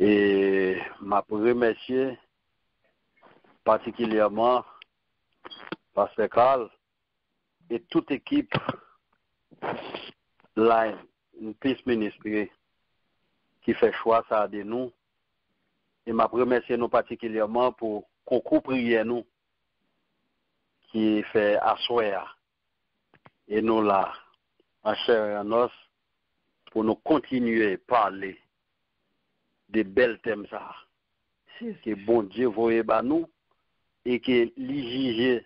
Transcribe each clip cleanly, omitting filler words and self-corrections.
Et m'a remercié particulièrement Pasteur Carl et toute équipe là, une Peace Ministry qui fait choix ça de nous. Et m'a remercié nous particulièrement pour concours prière nous qui fait asseoir et nous là en chair et en os pour nous continuer à parler des belles thèmes ça que bon Dieu voyait à nous et que les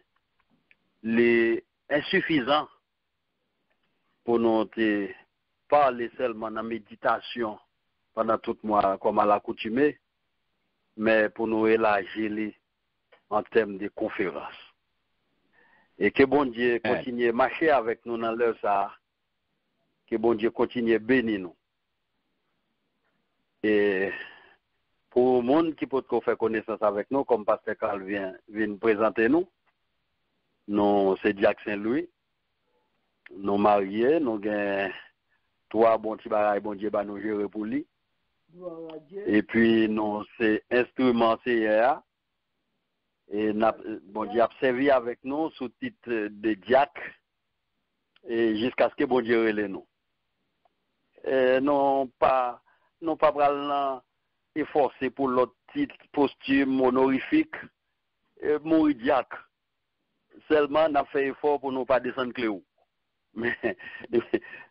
les insuffisants pour nous te parler seulement dans la méditation pendant tout le mois comme à l'accoutumée, mais pour nous élargir en termes de conférences. Et que bon Dieu continue à marcher avec nous dans l'heure ça, que bon Dieu continue à bénir nous. Et pour le monde qui peut faire connaissance avec nous, comme Pasteur Carl vient présenter nous, c'est Jacques Saint-Louis, nous mariés, nous avons 3 bons petits bagailles, bon Dieu, nous gérer pour lui. Et puis, nous, c'est instrument CIA. Et bon Dieu a servi avec nous sous titre de diacre et jusqu'à ce que bon Dieu relève nous. Non pas efforcer pour l'autre titre posthume honorifique mourir diacre. Seulement n'a fait effort pour nous pas descendre cléo. Mais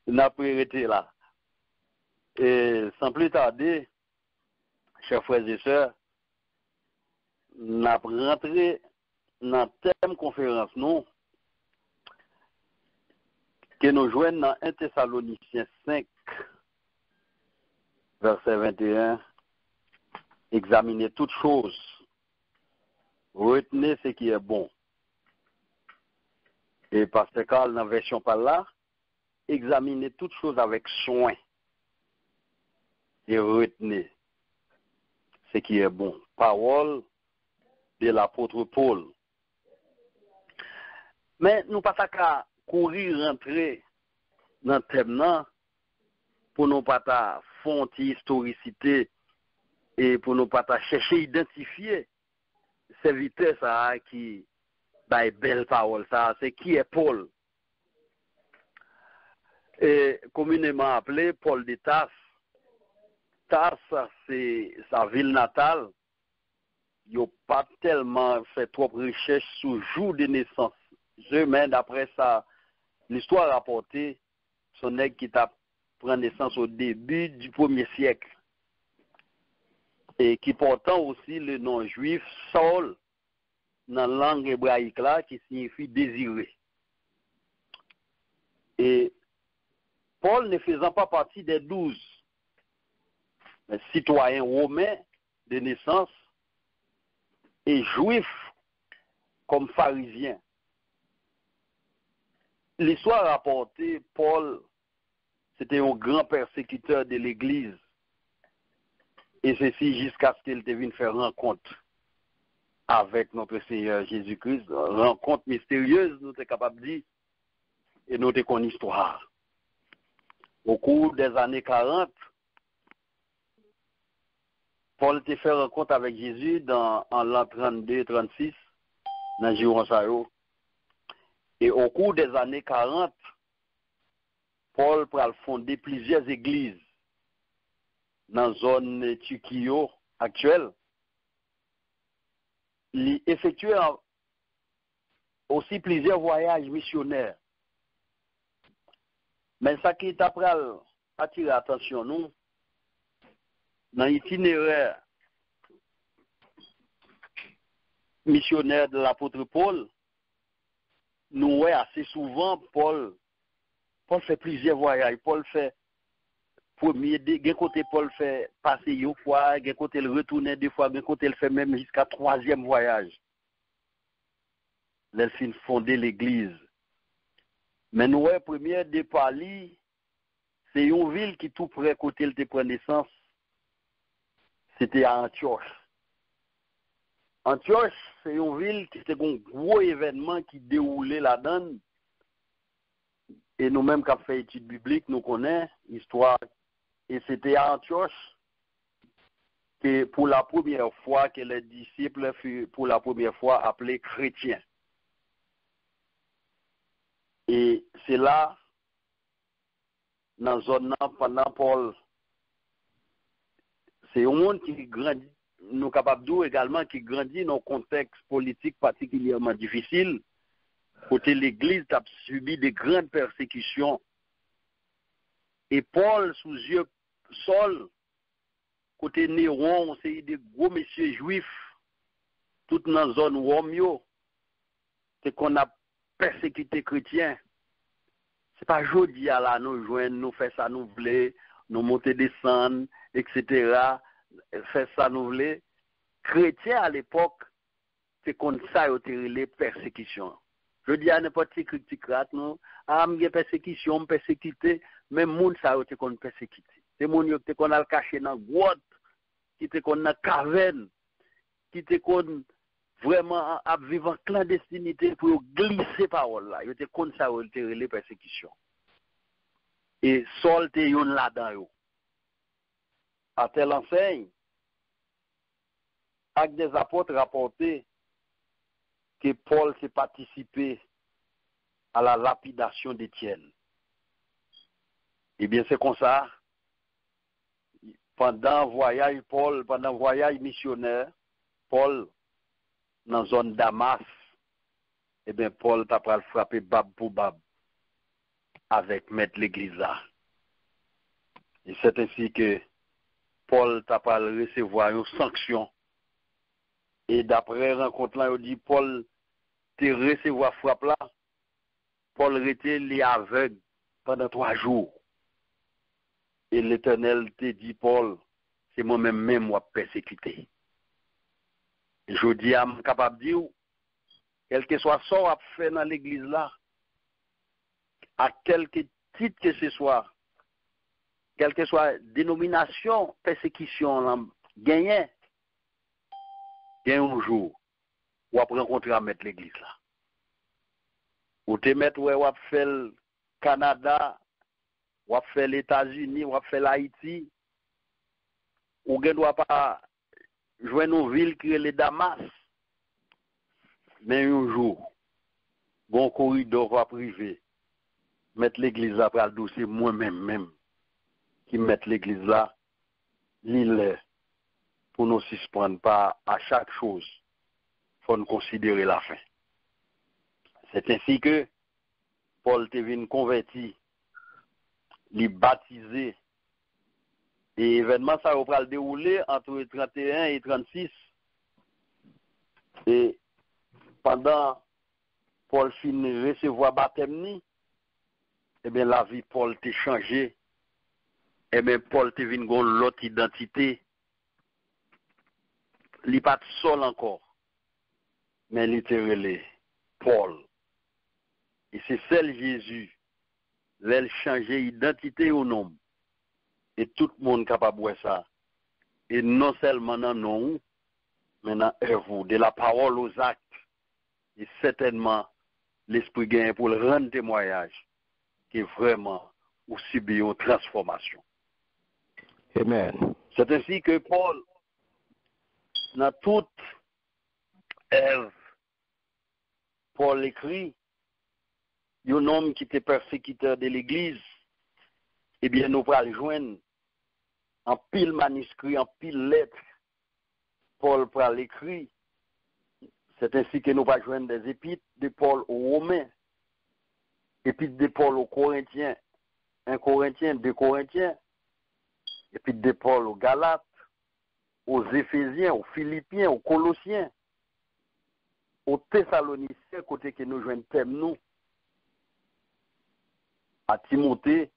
n'a pas arrêté là. Et sans plus tarder, chers frères et sœurs, n'a rentré dans le thème conférence nous que nous joignons dans 1 Thessaloniciens 5 verset 21, examinez toutes choses, retenez ce qui est bon. Et Pasteur Carl, dans la version par là, examinez toutes choses avec soin et retenez ce qui est bon. Parole de l'apôtre Paul. Mais nous pas qu'à courir rentrer dans le thème pour nous pas fonter historicité et pour nous pas chercher à identifier ces vitesses qui belle parole ça, c'est qui est Paul. Et communément appelé Paul de Tarse. Tarse, c'est sa ville natale. Il n'a pas tellement fait trop de recherches sur le jour de naissance. Mais d'après ça, l'histoire rapportée, son nègre qui a pris naissance au début du 1er siècle. Et qui portant aussi le nom juif Saul, dans la langue hébraïque là, qui signifie désiré. Et Paul ne faisant pas partie des 12 citoyens romains de naissance et juifs comme pharisiens. L'histoire rapportée, Paul, c'était un grand persécuteur de l'Église. Et ceci jusqu'à ce qu'il devienne faire rencontre avec notre Seigneur Jésus-Christ. Rencontre mystérieuse, nous sommes capables de dire, et nous avons une histoire. Au cours des années 40, Paul a fait rencontre avec Jésus en l'an 32-36, dans Gironsayo. Et au cours des années 40, Paul a fondé plusieurs églises dans la zone Tukio actuelle. Il effectuait aussi plusieurs voyages missionnaires. Mais ça qui est après attirer l'attention, nous, dans l'itinéraire missionnaire de l'apôtre Paul, nous voyons assez souvent Paul fait plusieurs voyages. Paul fait premier, d'un côté Paul fait passer une fois, d'un côté il retourne 2 fois, d'un côté il fait même jusqu'à 3e voyage. Il fin fonder l'église. Mais nous voyons premier départ, c'est une ville qui tout près côté il te prend naissance. C'était à Antioche. Antioche, c'est une ville qui était un gros événement qui déroulait là-dedans. Et nous-mêmes qui avons fait études bibliques, nous connaissons l'histoire. Et c'était à Antioche que pour la première fois que les disciples furent pour la première fois appelés chrétiens. Et c'est là, dans la zone pendant Paul, c'est un monde qui grandit, nous capables d'où également qui grandit dans un contexte politique particulièrement difficile, côté l'Église a subi de grandes persécutions. Et Paul, sous yeux Saul, côté Néron, c'est des gros messieurs juifs, tout dans la zone Romeo, c'est qu'on a persécuté chrétiens. C'est pas jodi à la nous joindre, nous faire ça nous voulons, nous monter descendre, etc. Faire ça nous voulons. Chrétiens à l'époque, c'est qu'on ça les persécutions. Je dis à n'importe qui critique nous, ah, m'y persécution, me persécuter, même moun ça été qu'on persécuter. C'est moun yo te qu'on a caché dans grotte, qui te qu'on dans caverne, qui te qu'on vraiment à vivre en clandestinité pour glisser parole là. Yo te qu'on ça les persécutions. Et Saul te yon là-dedans. À telle enseigne, Actes des apôtres rapporté que Paul s'est participé à la lapidation d'Étienne. Eh bien, c'est comme ça. Pendant le voyage missionnaire, Paul, dans la zone Damas, eh bien, Paul t'a pas frappé bab pour bab avec maître l'église là. Et c'est ainsi que Paul t'a pas recevoir une sanction. Et d'après rencontre là, il dit Paul te recevoir frappe là. Paul était les aveugle pendant 3 jours. Et l'Éternel te dit, Paul, c'est moi-même moi persécuté. Je dis à suis capable de dire, quel que soit ce qu'on fait dans l'église là, à quelque titre que ce soit, quelle que soit dénomination, persécution, gagner un jour, ou après rencontrer à mettre l'église là. Ou te mettre où on fait le Canada, ou fait les États-Unis, ou fait l'Haïti, ou ne doit pas joindre une ville qui est le Damas. Mais un jour, bon corridor va privé, mettre l'église là pour le dossier moi-même qui mettre l'église là, l'île pour nous suspendre pas à chaque chose, faut nous considérer la fin. C'est ainsi que Paul te venu converti, li baptisé, et événement ça va le dérouler entre 31 et 36. Et pendant Paul finit recevoir baptême, eh bien la vie Paul t'a changé. Eh bien Paul te venu gon l'autre identité. Li pas seul encore, mais littéralement Paul. Et c'est celle Jésus, elle changer identité au nom. Et tout le monde capable de voir ça. Et non seulement dans nous, mais dans œuvre, de la parole aux actes. Et certainement, l'Esprit gagne pour le rendre témoignage qui est vraiment ou subit une transformation. Amen. C'est ainsi que Paul, dans toute œuvre, Paul écrit, un homme qui était persécuteur de l'Église, eh bien, nous pourrons le joindre en pile manuscrit, en pile lettre. Paul pourra l'écrire. C'est ainsi que nous pourrons joindre des épîtres de Paul aux Romains, épîtres de Paul aux Corinthiens, 1 Corinthien, 2 Corinthiens, épîtres de Paul aux Galates, aux Éphésiens, aux Philippiens, aux Colossiens, aux Thessaloniciens, côté que nous joignons thème nous, à Timothée,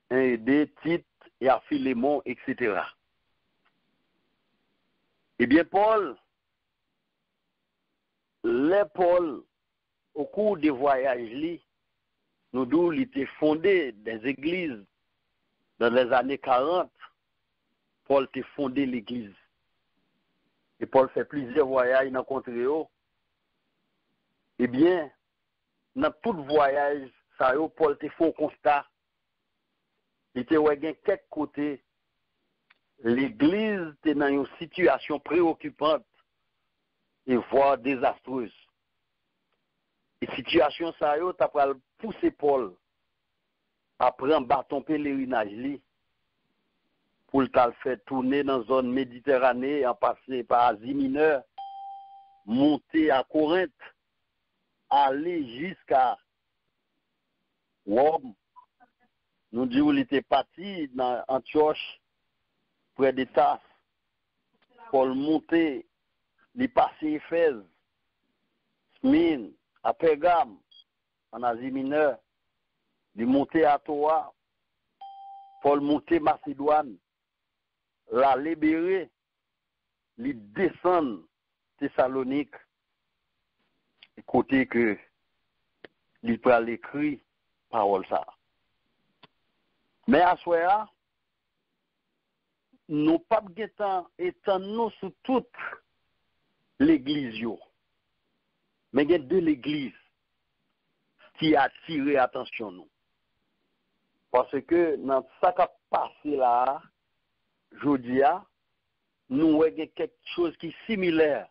1 et 2, Tite et à Philémon, etc. Eh bien, Paul, au cours des voyages, nous d'où il était fondé des églises dans les années 40. Paul a fondé l'église. Et Paul fait plusieurs voyages dans le contrée. Eh bien, dans tout voyage, Paul a fait un constat. Il était quelques côtés l'église était dans une situation préoccupante et voire désastreuse. Et situation ça yo t'a pral pousser Paul à prendre bâton pèlerinage li pour le faire tourner dans la zone Méditerranée, en passer par Asie mineure, monter à Corinthe, aller jusqu'à Rome. Nous disons qu'il était parti dans Antioche, près de Tarse, pour monter, il passer Éphèse, Smyrne, à Pergame, en Asie mineure, il monter à Troie, pour monter Macédoine, la libérer, il descendre Thessalonique, côté que il peut l'écrit parole ça. Mais à ce moment-là, nous pas guettant étant nous sur toute l'église yo. Mais il y a deux l'église qui a attiré attention nous. Parce que dans ça qui a passé là, jeudi, nous avons quelque chose qui est similaire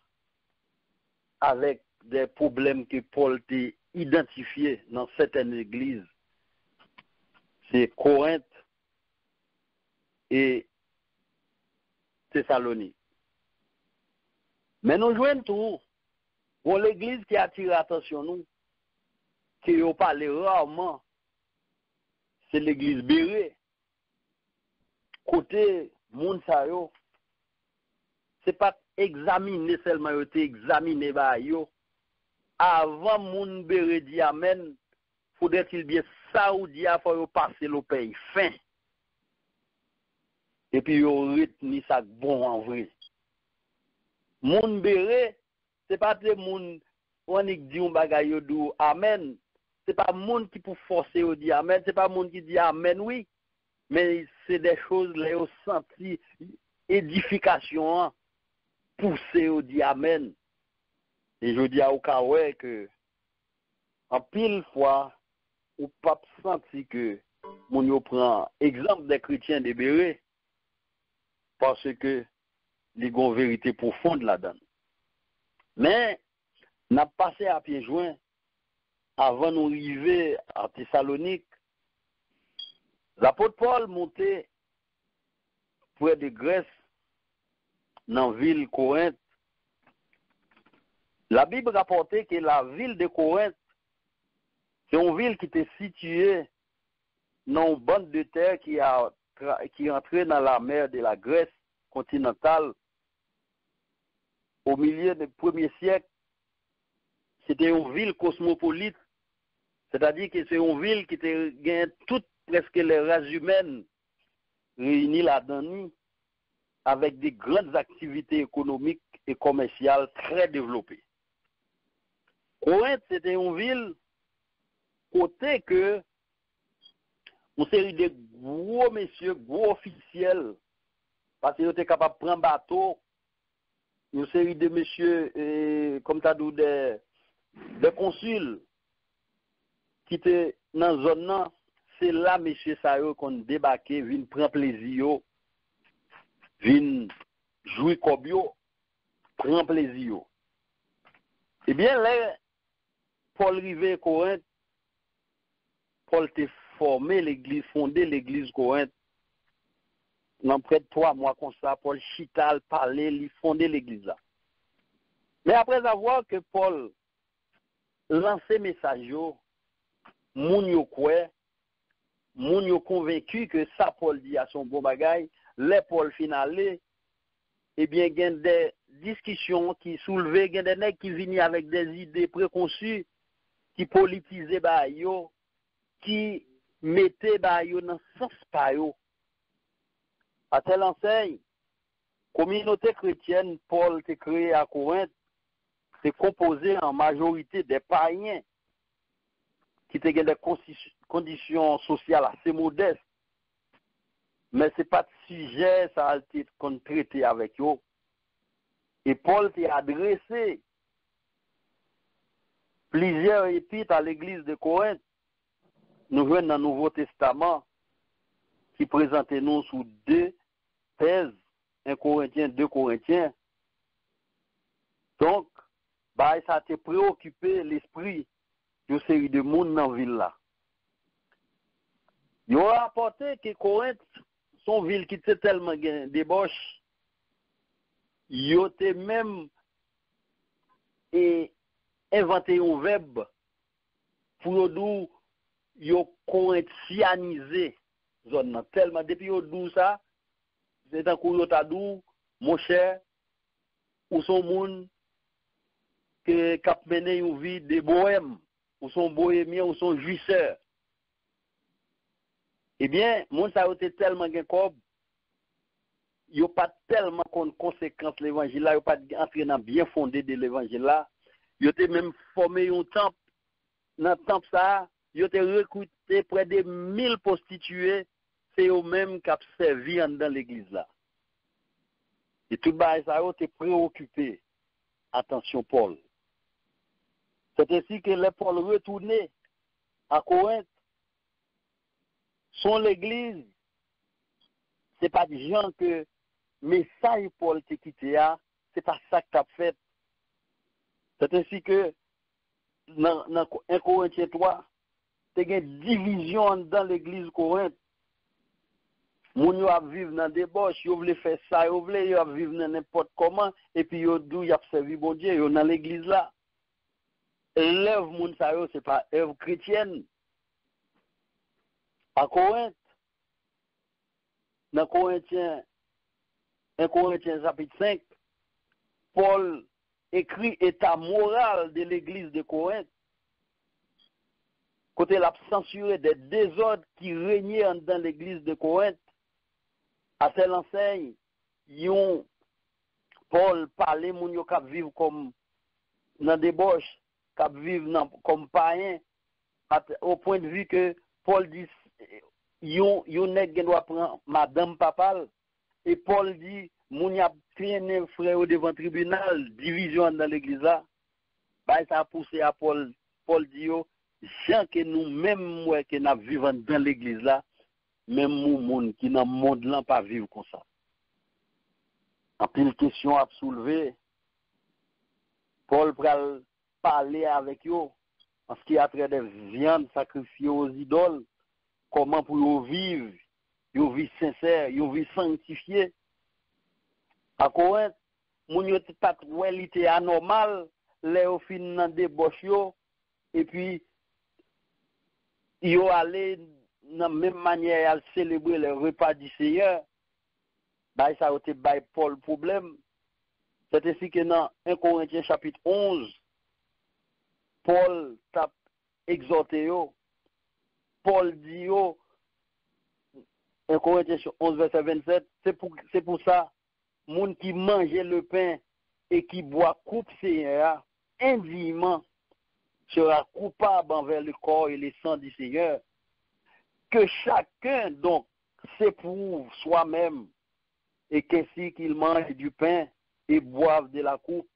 avec des problèmes que Paul a identifiés dans certaines églises. C'est Corinthe et Thessalonique. Mais nous jouons tout. Pour l'église qui attire l'attention nous, qui on parle rarement, c'est l'église Bérée. Côté moun sa yo, c'est pas examiner seulement yo, c'est examiner ba yo. Avant moun Bérée dit amen, faudrait-il bien Saoudia faut yo passer le pays fin. Et puis yo retenu ça bon en vrai. Moun Bérée, c'est pas des moun on dit un bagay yo dou amen. C'est pas moun qui pour forcer yo dit amen, c'est pas moun qui dit amen oui. Mais c'est des choses là au senti édification pousser au dit amen. Et je dis à Okawe que en pile fois ou pas senti que mon yo prend exemple des chrétiens de Bérée parce que les gon vérité profonde là-dedans. Mais n'a passé à pied joint avant nous arriver à Thessalonique. L'apôtre Paul montait près de Grèce, dans la ville de Corinthe. La Bible rapportait que la ville de Corinthe, c'est une ville qui était située dans une bande de terre qui entrait dans la mer de la Grèce continentale. Au milieu du 1er siècle, c'était une ville cosmopolite, c'est-à-dire que c'est une ville qui gagne toutes presque les races humaines réunies là-dedans, avec des grandes activités économiques et commerciales très développées. Corinthe, c'était une ville côté que une série de gros messieurs, gros officiels, parce qu'ils étaient capables de prendre bateau, une série de messieurs, comme tu as dit, des consuls qui étaient dans la zone, c'est là, messieurs Sayo, qu'on débarqué, viennent prendre plaisir, viennent jouer comme yo, prendre plaisir. Eh bien, là, Paul rivé à Corinthe, Paul t'a formé l'église, fondé l'église Corinthe. Dans près de 3 mois comme ça, Paul chital, parlait, il fondé l'église là. Mais après avoir que Paul lancé message, moun yo kwe, moun yo convaincu que ça Paul dit à son bon bagay, les Paul finalé, eh bien, il y a des discussions qui soulevaient, il y a des nègres qui venaient avec des idées préconçues, qui politisaient ba yo, qui mettaient ba yo dans sens pa yo. À telle enseigne, communauté chrétienne, Paul s'est créé à Corinthe, c'est composé en majorité des païens qui ont des conditions sociales assez modestes. Mais ce n'est pas de sujet, ça a été traité avec eux. Et Paul s'est adressé plusieurs épîtres à l'église de Corinthe. Nous venons dans le Nouveau Testament qui présentait nous sous 2 16, 1 Corinthiens, 2 Corinthiens. Donc, bah, ça a préoccupé l'esprit d'une série de monde dans la ville là. Ils ont rapporté que Corinthe, son ville qui était tellement débauche, ils ont même inventé un verbe pour dire qu'ils ont corinthianisé zone tellement depuis qu'ils ont ça, c'est un coup ils ont dit, mon cher, ou son monde qui a mené une vie de bohème, ou son bohémien, ou son jouisseur. Eh bien, mon ça a été tellement gain il n'y a pas tellement de conséquences de l'évangile là, il n'y a pas d'entraînement bien fondé de l'évangile là. Il a même formé un temple. Dans le temple ça, il a recruté près de 1000 prostituées, c'est eux-mêmes qui ont servi dans l'église là. Et tout ça a été préoccupé. Attention Paul. C'est ainsi que les Paul retourné à Corinthe. Son l'église, c'est pas des gens que message Paul te quitté, c'est pas ça que tu as fait. C'est ainsi que dans 1 Corinthiens 3, tu as une division dans l'église Corinthe. Moun yo a vivre dans des débauche, yo voulait faire ça, yo voulait vivre dans n'importe comment, et puis yo dou y a servi bon Dieu, yo dans l'église là. L'œuvre moun sa yo, c'est pas œuvre chrétienne. À Corinthe, dans Corinthiens 1 Corinthiens chapitre 5, Paul écrit état moral de l'église de Corinthe. Côté l'a censuré des désordres qui régnaient dans l'église de Corinthe. À telle enseigne, Paul parlait moun yo k'ap vivre comme dans débauche, k'ap vivre comme païen, au point de vue que Paul dit yon nèg doit prendre madame papal. Et Paul dit, moun y a traîné frère devant le tribunal, division dans l'église là. Bah, ça a poussé à Paul. Paul dit, gens que nous, même moi, qui nous vivons dans l'église là, même nous, moun qui dans le monde là, pas vivre comme ça. En pile question à soulever, Paul pral parler avec eux, en ce qui a trait des viandes sacrifiées aux idoles, comment pour eux vivre, une vie sincère, une vie sanctifiée. À Corinthe, moun yo pas réalité anormal, les au fin dans débauche yo, et puis yo allé dans même manière à célébrer le repas du Seigneur. Bah ça a été by Paul problème. C'est ainsi que dans 1 Corinthiens chapitre 11, Paul t'a exhorté yo. Paul dit yo 1 Corinthiens 11 verset 27, c'est pour ça moun qui mangeait le pain et qui boit coupe Seigneur indûment sera coupable envers le corps et le sang du Seigneur. Que chacun donc s'éprouve soi-même et qu'ainsi qu'il mange du pain et boive de la coupe,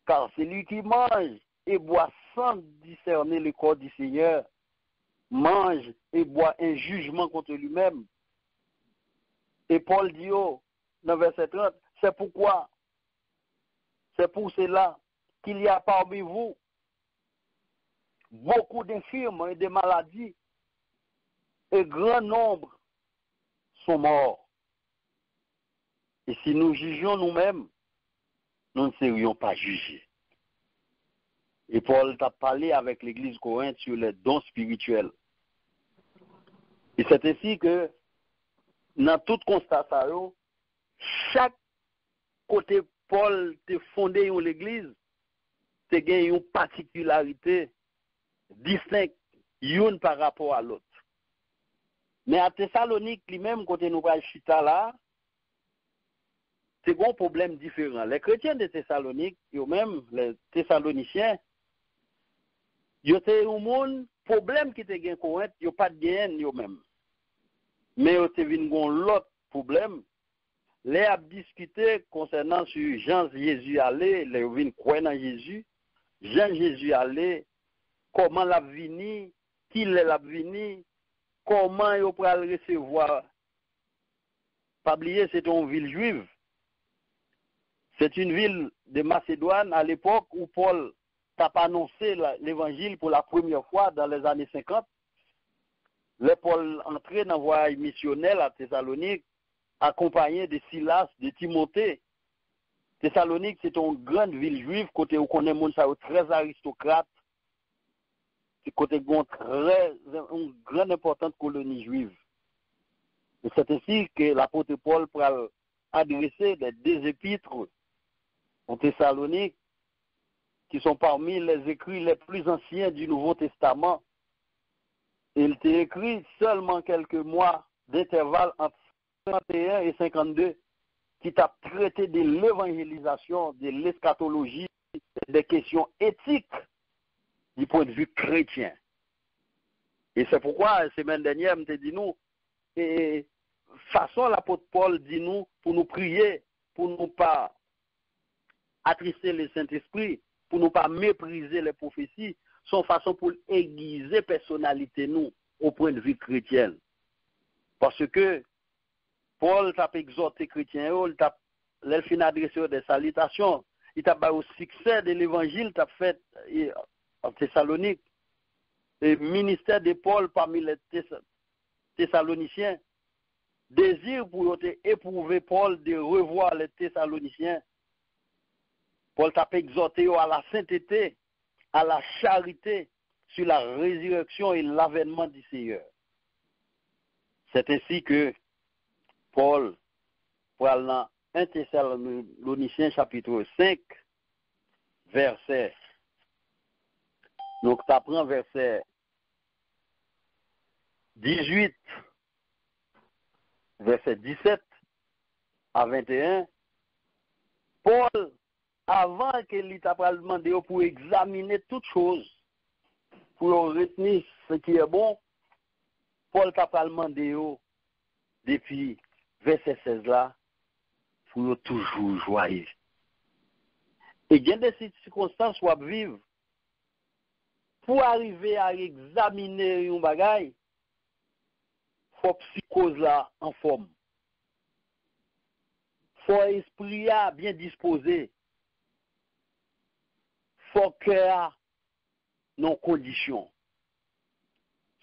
car celui qui mange et boit sans discerner le corps du Seigneur mange et boit un jugement contre lui-même. Et Paul dit dans verset 30, c'est pourquoi, c'est pour cela qu'il y a parmi vous beaucoup d'infirmes et de maladies, et grand nombre sont morts. Et si nous jugions nous-mêmes, nous ne serions pas jugés. Et Paul t'a parlé avec l'église Corinthe sur les dons spirituels. Et c'est ainsi que, dans tout constatation, chaque côté Paul te fondé dans l'église, te gagne une particularité distincte, une par rapport à l'autre. Mais à Thessalonique, lui-même, côté nous va chita là, c'est un problème différent. Les chrétiens de Thessalonique, eux-mêmes, les Thessaloniciens, ils ont un monde, problème qui était gain Corinthe, ils n'ont pas de gain eux-mêmes. Mais ils ont l'autre problème. Les a discuté concernant sur Jean Jésus allé, les vins croire dans Jésus, Jean Jésus allé, comment l'a vini, qui l'a vini, comment il peut recevoir pas oublier, c'est une ville juive. C'est une ville de Macédoine à l'époque où Paul a annoncé l'évangile pour la première fois dans les années 50. Le Paul entré dans le voyage missionnel à Thessalonique, accompagné de Silas, de Timothée. Thessalonique, c'est une grande ville juive, côté où on est très aristocrate, côté où une grande importante colonie juive. Et c'est ainsi que l'apôtre Paul pourra adresser des épîtres en Thessalonique, qui sont parmi les écrits les plus anciens du Nouveau Testament. Il était écrit seulement quelques mois d'intervalle entre 51 et 52, qui t'a traité de l'évangélisation, de l'eschatologie, des questions éthiques du point de vue chrétien. Et c'est pourquoi, la semaine dernière, je te dit nous, et façon l'apôtre Paul dit nous, pour nous prier, pour ne pas attrister le Saint-Esprit, pour ne pas mépriser les prophéties, sont façon pour aiguiser personnalité nous au point de vue chrétien. Parce que Paul t'a exhorté chrétien, il fin adressé des salutations, il t'a au succès de l'évangile t'a fait en Thessalonique. Le ministère de Paul parmi les Thessaloniciens désire pour éprouver Paul de revoir les Thessaloniciens. Paul t'a exhorté à la sainteté, à la charité, sur la résurrection et l'avènement du Seigneur. C'est ainsi que Paul, dans 1 Thessaloniciens chapitre 5, verset, donc tu apprends verset 18, verset 17 à 21, Paul, avant qu'il t'a demandé pour examiner toutes choses, pour retenir ce qui est bon, Paul t'a demandé depuis verset 16 là, pour toujours joyeux. Et il y a des circonstances où on vivre pour arriver à examiner un bagage, il faut psychose là en forme. Il faut esprit bien disposé. Il faut cœur non conditions.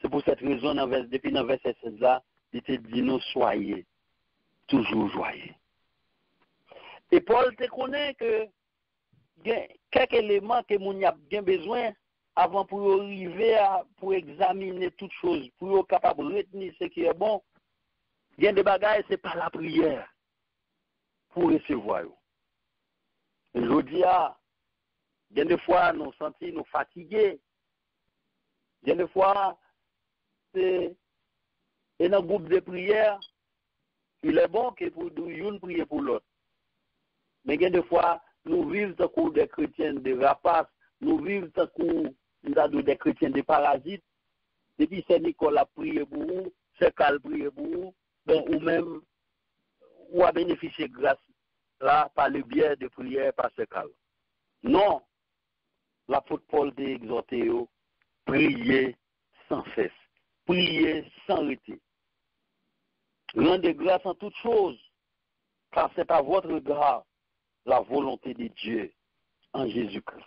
C'est pour cette raison, depuis le verset 16 là, il te dit nous soyez toujours joyeux. Et Paul te connaît que quelques éléments que mon a bien besoin avant pour arriver pour examiner toutes choses, pour être capable de retenir ce qui est bon. Il y a des bagages, c'est pas la prière pour recevoir. Je dis, il y a des fois, nous sentis nous fatigués. Il y a des fois, c'est un groupe de prière, il est bon que pour une prier pour l'autre. Mais il y a des fois, nous vivons dans cours des chrétiens de rapaces, nous vivons dans cours des chrétiens de parasites. Depuis c'est Nicolas prié pour vous, c'est Carl prié pour vous, ben, ou même, ou a bénéficié grâce là par le biais de prière par ce Carl. Non, l'apôtre Paul t'a exhorté, priez sans cesse, priez sans arrêter. Rendez grâce en toutes choses, car c'est à votre égard la volonté de Dieu en Jésus-Christ.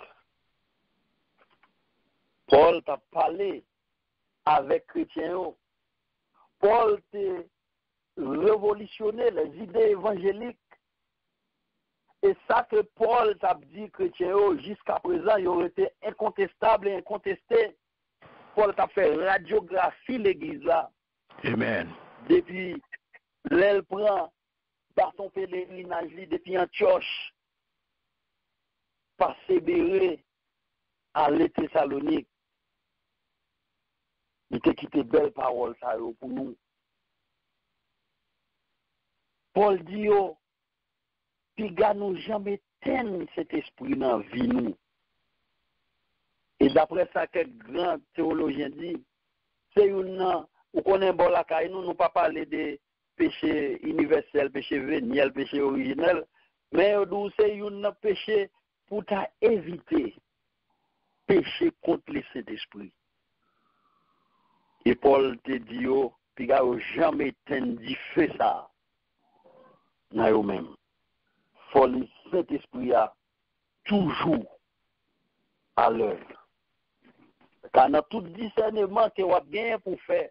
Paul t'a parlé avec chrétiens. Paul t'a révolutionné les idées évangéliques. Et ça que Paul t'a dit chrétiens jusqu'à présent, il aurait été incontestable et incontesté. Paul t'a fait radiographie l'église là. Amen. Depuis l'aile prend par son pèlerinage depuis Antioche, persévérer à Thessalonique. Il t'a quitté belle parole ça pour nous. Paul dit puis gars nous jamais teindre cet esprit dans la vie nous. Et d'après ça quelques grands théologiens disent, c'est une on connaît bon la caille nous pas parler de péché universel, péché véniel, péché originel, mais nous c'est un péché pour éviter péché contre le Saint-Esprit. Et Paul te dit puis gars jamais teindre feu ça. dans eux-mêmes. Faut le Saint-Esprit a toujours à l'œuvre. Car dans tout discernement que vous avez gagné pour faire,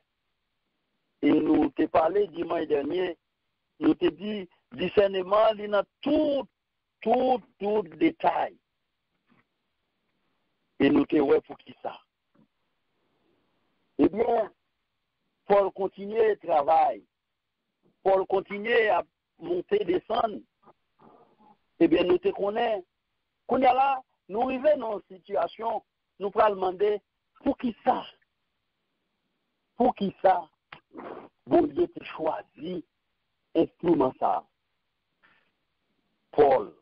et nous t'ai parlé dimanche dernier, nous t'ai dit discernement, il y a tout détail. Et nous t'ai ouais pour qui ça? Eh bien, pour continuer le travail, pour continuer à monter, descendre, eh bien, nous te connaissons. Quand il y a là, nous arrivons dans une situation, nous pouvons demander, pour qui ça? Pour qui ça? Bon Dieu t'a choisi instrument ça. Paul.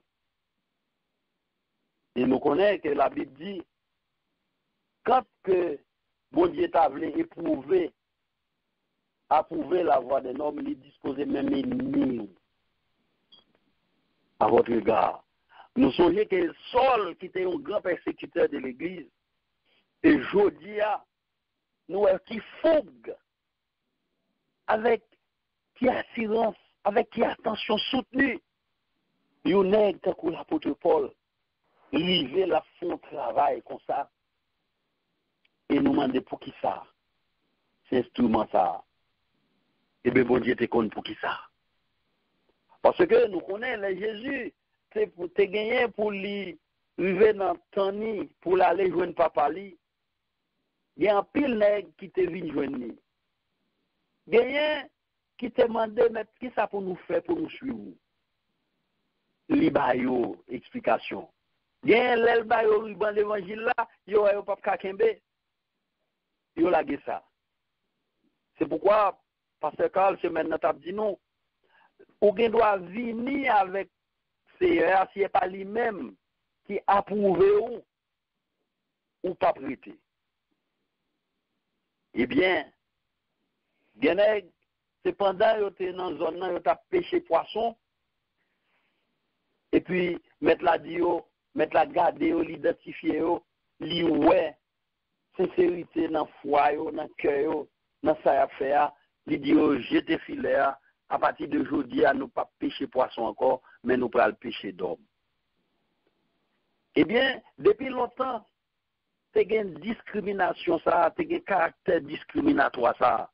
Et nous connaissons que la Bible dit, quand que bon Dieu t'a voulu approuver la voix d'un homme, il disposait même ennemi à votre égard. Nous songeons que Saul, qui était un grand persécuteur de l'Église, et Jodia, nous qui fougue, avec qui assurance, avec qui attention soutenue, il y a un l'apôtre Paul, rivé la fond travail comme ça, et nous demandons pour qui ça, c'est instrument ça. Et bien, bon Dieu te connaît pour qui ça. Parce que nous connaissons les Jésus, c'est pour te gagner pour lui arriver dans Tani, pour aller joindre papa li. Il y a un pile nègre qui te vient joindre. Il y a un qui te demande, mais qu'est-ce ça pour nous faire, pour nous suivre? Libayo, explication. Il y a un l'elbayo, ruban l'évangile là, il y a un papa kakembe. Il y a ça. C'est pourquoi, Pasteur Carl, c'est maintenant dit non. Ou bien doit venir avec Seigneur, si ce n'est pas lui-même qui approuve ou pas prêter. Eh bien, c'est pendant que tu es dans la zone, tu as pêché poisson, et puis mettre la dio, mettre la garder, l'identifier, ouais, sincérité dans le foie, dans le cœur, dans sa affaire, il dit, jeter filet, à partir d'aujourd'hui, nous ne pas pêcher poisson encore, mais nous pas le pêcher d'homme. Eh bien, depuis longtemps, tu as une discrimination, ça, tu as un caractère discriminatoire, ça.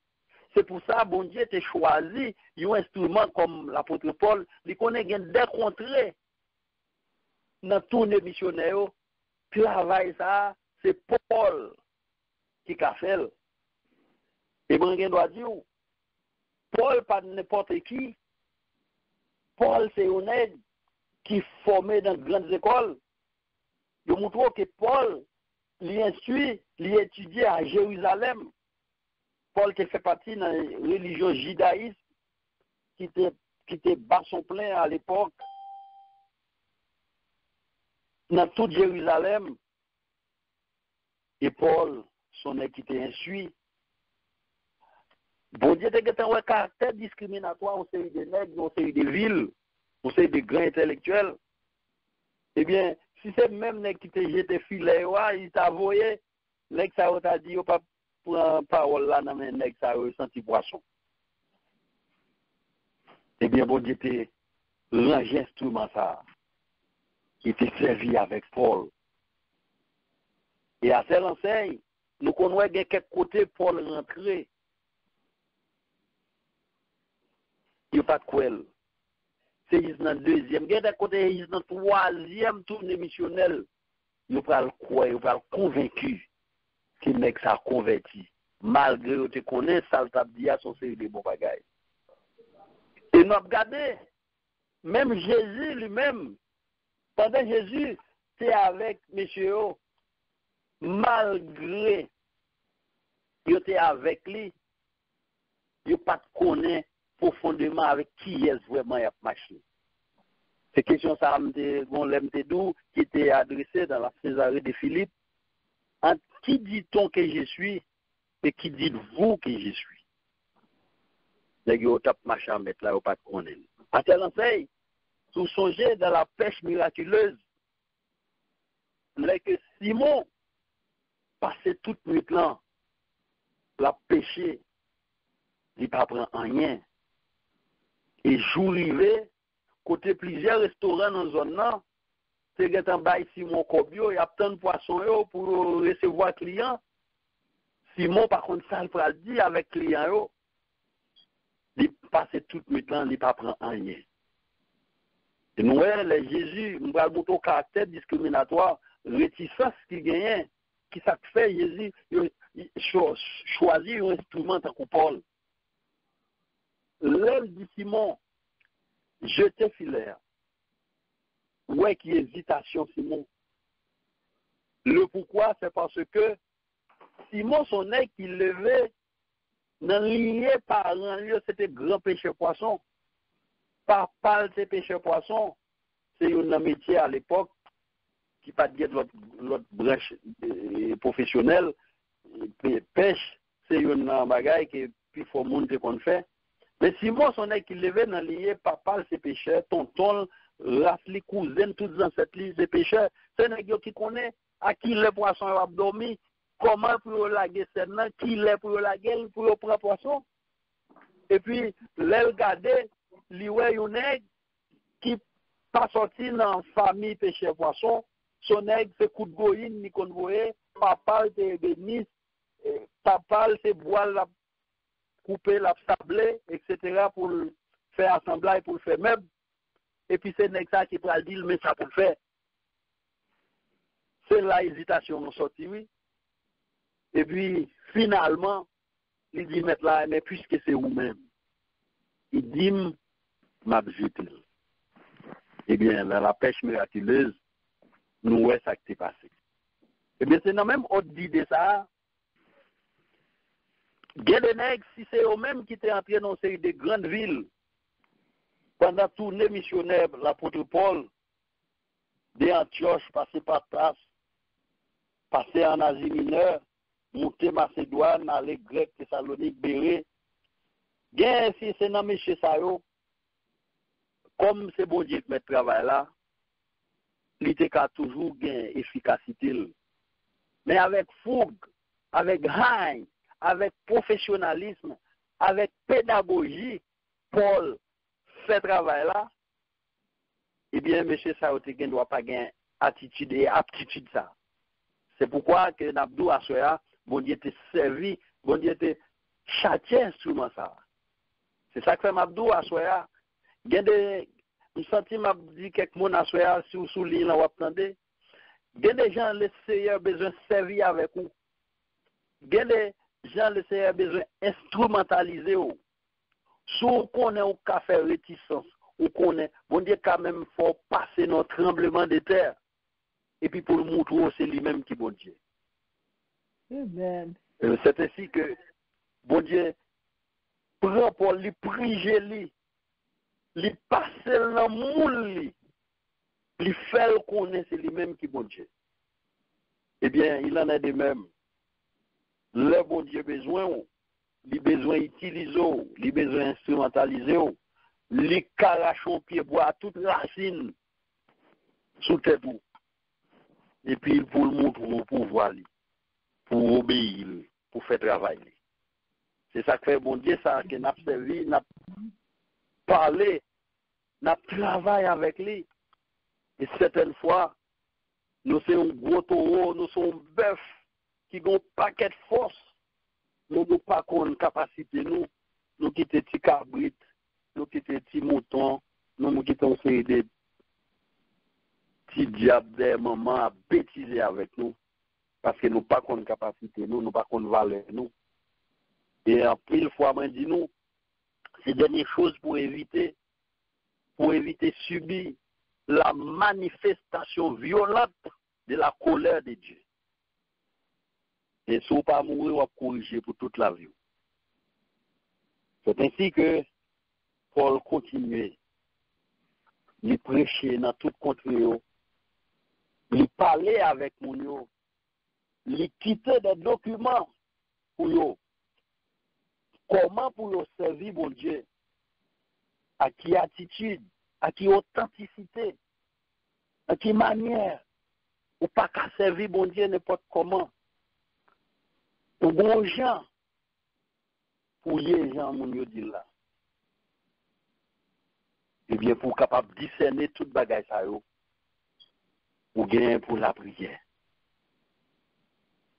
C'est pour ça, bon Dieu, tu as choisi un instrument comme l'apôtre Paul, il connaît des contrées dans tous les missionnaires. Travail, ça, c'est Paul qui a fait. Et bon, je dois dire, Paul, pas n'importe qui. Paul, c'est un aide qui est formé dans de grandes écoles. Je montre que Paul, il instruit, il étudie à Jérusalem. Paul qui fait partie de la religion judaïste, qui était bas son plein à l'époque, dans tout Jérusalem. Et Paul, son aide qui était instruit. Bon Dieu, tu as un caractère discriminatoire au sein des nègres, au sein des villes, au sein des grands intellectuels. Eh bien, si c'est même nègre qui t'a jeté filet, il t'a voyé, nègre ça t'a dit, pas prendre parole là, dans le nègre ça ressenti poisson. Eh bien, bon Dieu, tu rangé instrument ça. Il t'a servi avec Paul. Et à cette enseigne, nous connaissons quelques côtés Paul rentré. Il n'y a pas de quoi. C'est juste dans le deuxième. Il y a des côtés, juste dans le troisième tournée missionnelle. Il va le croire, il va le convaincu que le mec ça converti. Malgré que tu connais, ça t'a dit à son série de bons bagages. Et nous avons regardé, même Jésus lui-même, pendant Jésus, c'est avec monsieur, malgré qu'il était avec lui, il n'a pas connaît profondément avec qui est vraiment il a marché. C'est question ça qui était adressée dans la Césarée de Philippe. En qui dit-on que je suis et qui dites-vous que je suis? Les gars, tape machin mettre là, au pas de connaître. À tel enseigne, sous songer dans la pêche miraculeuse, que Simon passait toute nuit là, la pêcher, il ne pas prendre rien. Et jour arrivé, côté plusieurs restaurants dans la zone là, c'est que en bas Simon Kobio, il y a tant de poissons pour recevoir clients. Simon, par contre, ça, il peut le dire avec clients, il passe tout le temps, il ne prend rien. Et nous, les Jésus, nous allons montrer au caractère discriminatoire, réticence qu'il gagne, qui ça fait Jésus choisir un instrument en coup Paul. L'aile dit Simon, jetez filaire. Ouais, qui hésitation, Simon. Le pourquoi, c'est parce que Simon, son œil qui levait, dans lié par un lieu, c'était grand pêcheur poisson. Par pâle, c'est pêcheur poisson. C'est un métier à l'époque qui pas de l'autre branche professionnelle. Pêche, c'est un bagage qui est plus fort monde qu'on fait. Mais Simon, son œil qui levait, dans lié par pâle, c'est pêcheur. Tonton, Rafli, cousine, tous dans cette liste de pêcheurs. C'est un gars qui connaît à qui le poisson a dormi. Comment pour laguer celle-là, qui l'est pour laguer, pour prendre poisson. Et puis, l'elle regardait, l'oué un nègre qui pas sorti dans la famille pêcheur poisson, son nègre c'est coup de goïne, ni qu'on voyait, papa c'est bénis, papa c'est boire la couper, la sabler, etc. pour faire assemblage, pour le faire meuble. Et puis c'est nègre ça qui peut le dire, mais ça pour le faire. C'est là l'hésitation nous sorti, oui. Et puis, finalement, il dit, mais puisque c'est vous-même, il dit, m'a jeté. Eh bien, dans la pêche miraculeuse, nous voyons ça qui s'est passé. Eh bien, c'est dans même autre idée ça. Guédenègre, si c'est eux-mêmes qui étaient entrés dans ces des grandes villes, pendant la tournée missionnaire, l'apôtre Paul, d'Antioche, passé par Tasse, passé en Asie mineure, monter Macédoine, aller Grec, Thessalonique, Béré. Bien, si c'est dans M. Sayo, comme c'est bon Dieu qui met le travail là, il était toujours gain efficacité. Mais avec fougue, avec haine, avec professionnalisme, avec pédagogie, Paul fait travail là, eh bien, M. Sayo ne doit pas gagner attitude et aptitude ça. C'est pourquoi que Nabdou Assoya, bon Dieu était servi, bon Dieu était châtié instrument ça. C'est ça que fait Mabdou Assoya. Il y a des senti m'a dit quelques mots Assoya sous l'île on va attendre. Il y a des gens le Seigneur besoin de servir avec vous. Il y a des gens le Seigneur besoin instrumentaliser vous. Si on connaît au café réticence, on connaît, bon Dieu quand même faut passer notre tremblement de terre. Et puis pour le montrer, c'est lui-même qui est bon Dieu. Amen. C'est ainsi que bon Dieu prend pour lui prier lui, lui passer dans le moule, lui faire connaître c'est lui-même qui est bon Dieu. Eh bien, il en a de même. Le bon Dieu besoin, il besoin d'utiliser, il besoin d'instrumentaliser, il carache au pied bois toute racine sous tête. Et puis pour le montrer au pouvoir, pour obéir, pour faire travail. C'est ça que fait bon Dieu, ça, que nous avons servi, nous avons parlé, nous avons travaillé avec lui. Et certaines fois, nous sommes un gros taureau, nous sommes un bœuf qui a un paquet de force. Nous n'avons pas de capacité, nous quittons petits cabrites, nous quittons petits moutons, nous quittons des petits diables des mamans à bêtiser avec nous. Parce que nous n'avons pas de capacité, nous n'avons pas de valeur, nous. Et en pile fois, moi, dis nous, c'est dernière chose pour éviter subir la manifestation violente de la colère de Dieu. Et si vous ne pas mourir, on va corriger pour toute la vie. C'est ainsi que Paul continue. Il prêcher dans tout contre, il parler avec nous, il quitter des documents pour eux. Comment pour eux servir mon Dieu? À qui attitude? À qui authenticité? À qui manière? Ou pas qu'à servir mon Dieu n'importe comment? Ou bon gens? Pour les gens, mon Dieu dit là. eh bien, pour capable discerner toute bagaille ça yo, ou gain pour la prière,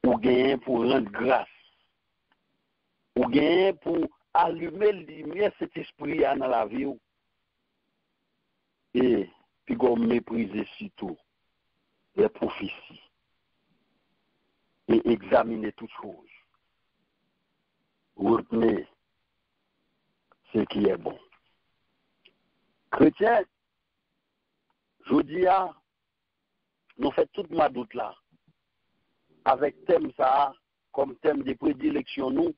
ou gain pour rendre grâce, ou gain pour allumer la lumière cet esprit dans la vie, et puis qu'on mépriser surtout les prophéties, et examiner toutes choses. Retenez ce qui est bon. Chrétien, je dis à, nous faisons tout mois d'août là, avec thème ça, comme thème de prédilection nous,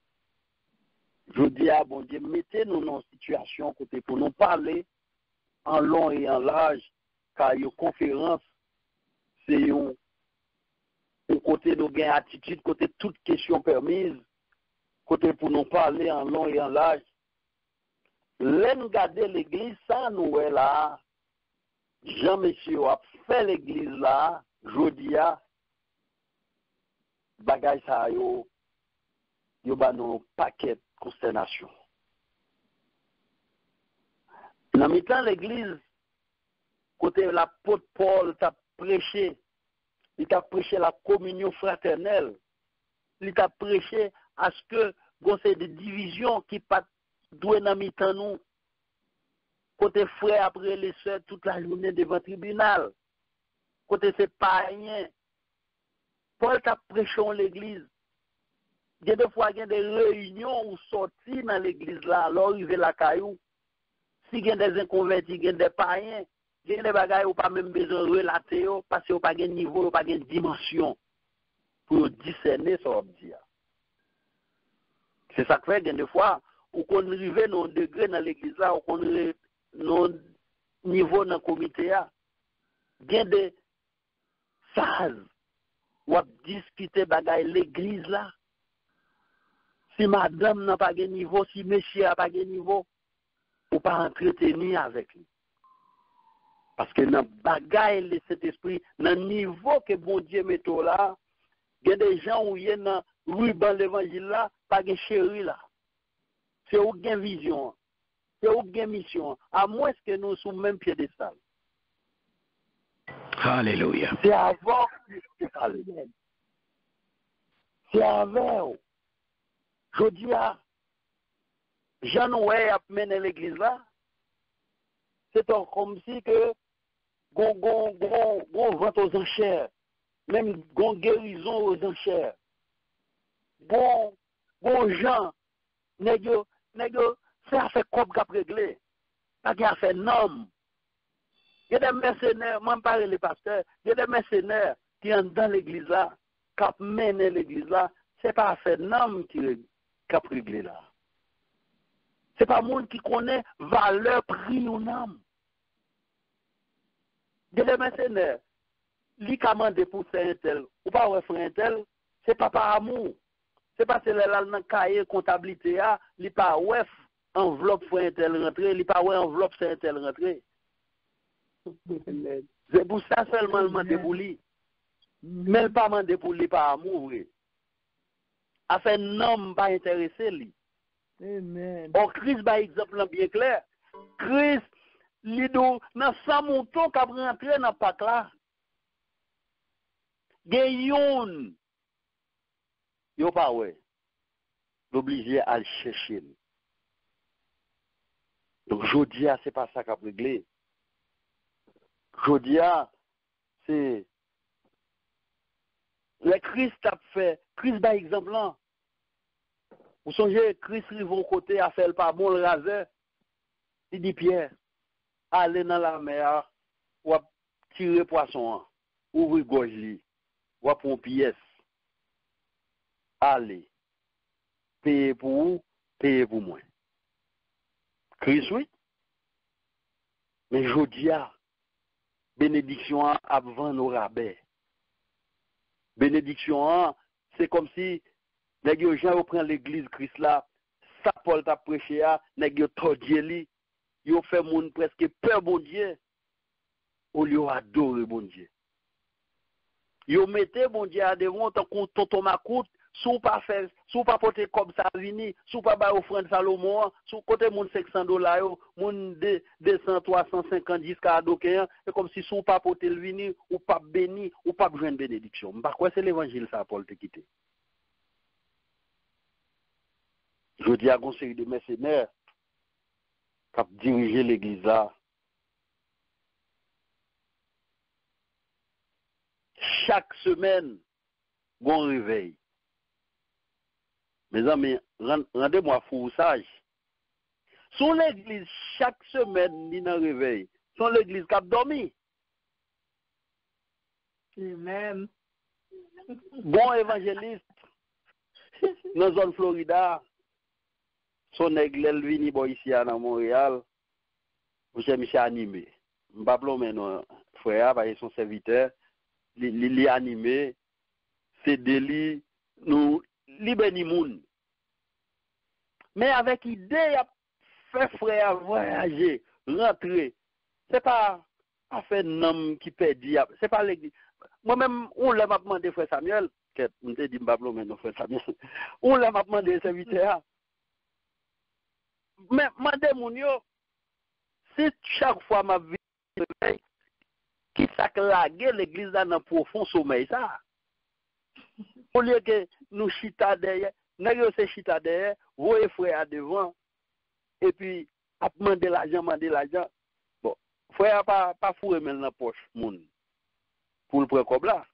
je dis à bon Dieu, mettez-nous dans une situation côté pour nous parler en long et en large, car une conférence, c'est un côté de gain attitude, côté toute question permise, côté pour nous parler en long et en large. L'aime garder l'église, ça nous est là. Jean-Monsieur a fait l'église là, jodi a, bagay sa yo ba nou paquet consternation. Dans mi-temps l'église, côté l'apôtre Paul t'a prêché, il t'a prêché la communion fraternelle, il t'a prêché à ce que bon c'est des divisions qui pas doué dans mi-temps nous. Côté frère après les sœurs toute la journée devant le tribunal. Côté c'est païen. Paul t'a prêché en l'église. Il y a des fois il y a des réunions ou sorties dans l'église là, alors il y a la caillou. Si il y a des inconvertis, il y a des païens, il y a des bagailles où pas même besoin de relater, parce qu'il n'y a pas de niveau, pas de dimension pour discerner ce qu'on dit. C'est ça que fait, des fois, où qu'on arrive dans un degré dans l'église là, où qu'on arrive dans niveau dans le comité, il y a des phases où on discute bagaille l'église là. Si madame n'a pas de niveau, si monsieur n'a pas de niveau, ou pas entretenir avec lui. Parce que dans bagaille de cet esprit, dans le niveau que bon Dieu met là, il y a des gens où il y a dans ruban l'évangile là, pas de chéri là. C'est aucune vision, c'est aucune mission, à moins que nous sommes même piédestal. Alléluia. C'est avant que ça le mène. C'est avant. Je dis à Jean-Noël a mené l'église là, c'est comme si que gon vente aux enchères, même gon guérison aux enchères, gon gens, nègre, ça fait comme qu'a réglé, pas qu'il a fait nom. Il y a des mercenaires, moi je parle les pasteurs, il y a des mercenaires qui sont dans l'église là, qui ont mené l'église là, c'est pas fait nom qui a réglé là. C'est pas monde qui connaît valeur prix ou âme. Il y a des mercenaires, li commande pour faire un tel, ou pas faire un tel, c'est pas par amour. C'est pas c'est là dans cahier comptabilité a, li pas ouais enveloppe pour un tel rentrer, li pas ouais enveloppe c'est un tel rentrer. C'est pour ça seulement le mandé pour lui. Mais le pas mandé pour lui par amour. A fait non pas intéressé lui. Amen. Bon, Christ, par exemple, bien clair. Christ, dans 100 moutons qui a rentré dans le pack là. Gayon. Yo pas ouais. L'obligé à le chercher. Donc, Jodia, c'est pas ça qu'a réglé. Jodia, c'est. Le Christ a fait. Christ, par exemple, là. Vous songez, Christ arrive au côté à faire le pas bon le raser. Il dit Pierre, allez dans la mer, ou tirer poisson, ouvrir gorge, ou prendre pièce. Allez, payez pour vous, payez pour moi. Christ, oui. Mais je dis, bénédiction avant nos rabais. Bénédiction, c'est comme si les gens reprennent l'église Christ là, ça Paul t'a prêché, les gens tordent li, ils fait moun presque peur bon Dieu, au lieu d'adorer bon Dieu. Ils mettez bon Dieu à devant tant qu'on tonton macoute, sous pas faire, sous pas porter comme ça vini, sous pas ba offrande Salomon, sous côté moun $500 yo, moun 200, 350 jusqu'à dokeyan, c'est comme si sous pas porter le vini ou pas béni ou pas joindre bénédiction. Par quoi c'est l'évangile ça Paul te quitté. Je dis à un série de mercenaires qui ont dirigé l'église là. Chaque semaine, bon réveil. Mes amis, rendez-moi fou sage. Sur l'église, chaque semaine, il y a un réveil. Sur l'église qui a dormi. Amen. Bon évangéliste, dans la zone Florida, son église vini ici à Montréal, j'ai mis animé. Je ne sais pas non frère, parce que son serviteur, il est animé, c'est délit, nous, libérer moun. Mais avec idée, faire frère voyager, rentrer, c'est pas affaire nom qui perdit, c'est pas l'église. Moi-même, on l'a demandé frère Samuel, que on te dit Pablo mais non frère Samuel. On l'a demandé serviteur. Mais mandé moun yo, c'est chaque fois ma vie qui s'acclague l'église dans un profond sommeil ça. Au lieu que nous chita derrière, nous se chita derrière, voyez frère devant, et puis à demander l'argent. Bon, frère pas fouer dans la poche moun pour le prendre comme là.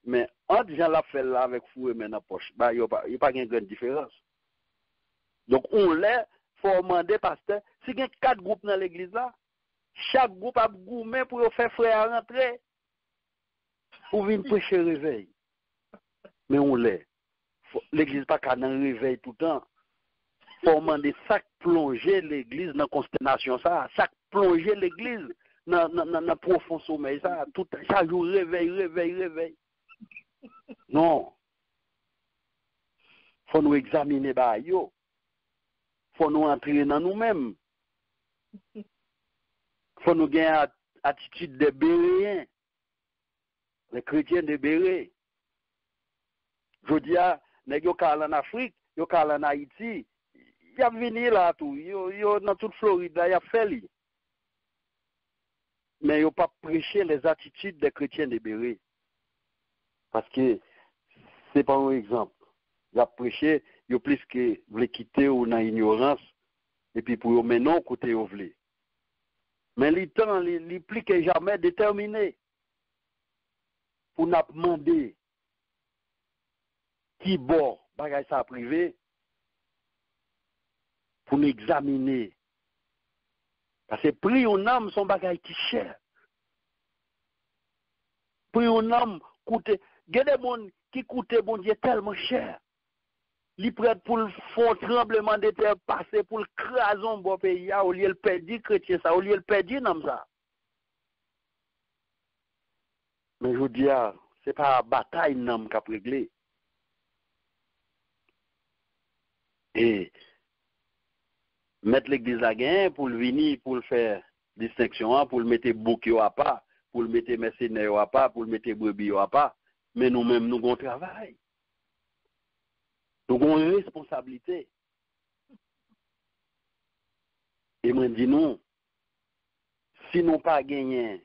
Mais entre gens la fait là avec fouer dans la poche, bah il y a pas une grande différence. Donc on l'a faut demander pasteur, si il y a 4 groupes dans l'église là, chaque groupe a gourmet pour faire frère rentrer pour venir prêcher réveil. Mais on l'est. L'église pas qu'à un réveil tout le temps. Faut demander ça plonger l'église dans la consternation ça, ça plonger l'église dans profond sommeil ça, tout chaque jour réveil. Non. Faut nous examiner ba yo. Faut nous entrer dans nous-mêmes. Faut nous gagner attitude de béréens. Les chrétiens de Béré. Je dis à, les gens qui sont en Afrique, les gens qui sont en Haïti, ils ont venu là tout, ils sont dans toute Floride, ils ont fait li. Mais ils n'ont pas prêché les attitudes des chrétiens de Béré. Parce que c'est pas un exemple. Ils ont prêché, ils ont plus que voulaient quitter ou dans l'ignorance, et puis pour eux maintenant, côté où voulaient. Mais les temps, les plus que jamais déterminés. Pour nous demander qui bon bagay ça privé pour nous examiner parce que prix un âme son bagay qui cher prix un âme coûte il y a des gens qui coûtent bon Dieu tellement cher li prêt pour le fond tremblement de terre passer pour le crason bon pays au lieu le perdre chrétien ça au lieu le perdre nam ça. Mais je dis, c'est pas la bataille qui a réglé. Et mettre l'église à gain pour le venir, pour le faire distinction, pour le mettre bouc à pas, pour le mettre mercenaire à pas, pour le mettre brebis à pas. Mais nous-mêmes, nous avons un travail. Nous avons une responsabilité. Et moi, je dis nous, si nous n'avons pas gagné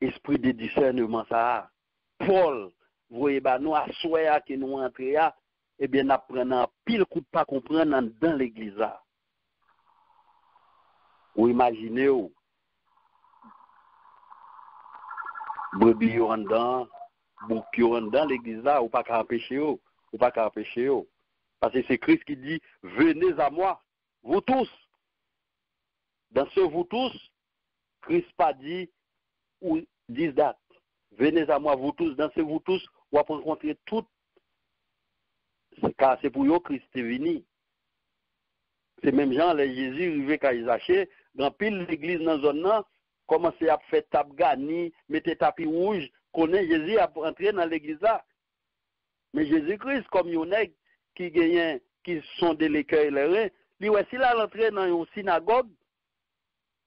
esprit de discernement ça, Paul, vous voyez, nous assoyons que nous entrons, eh bien, nous apprenons pile coup de pas comprendre dans l'église là. Vous imaginez, brebis en dedans, bouc en dedans l'église là, ou pas qu'à empêcher, Parce que c'est Christ qui dit, venez à moi, vous tous. Dans ce vous tous, Christ pas dit, ou disent that. Venez à moi, vous tous, dans ce vous tous, vous allez rencontrer tout. Car c'est pour eux Christ est venu. C'est même gens, les Jésus, arrivé quand ils achètent, dans pile l'église dans la zone, commencé à faire table gani, mettre tapis rouge, connaît Jésus à entrer dans l'église là. Mais Jésus-Christ, comme il y a qui gagnent, qui sont des l'écueil, les reins, lui, ouais, s'il a l'entrée dans une synagogue,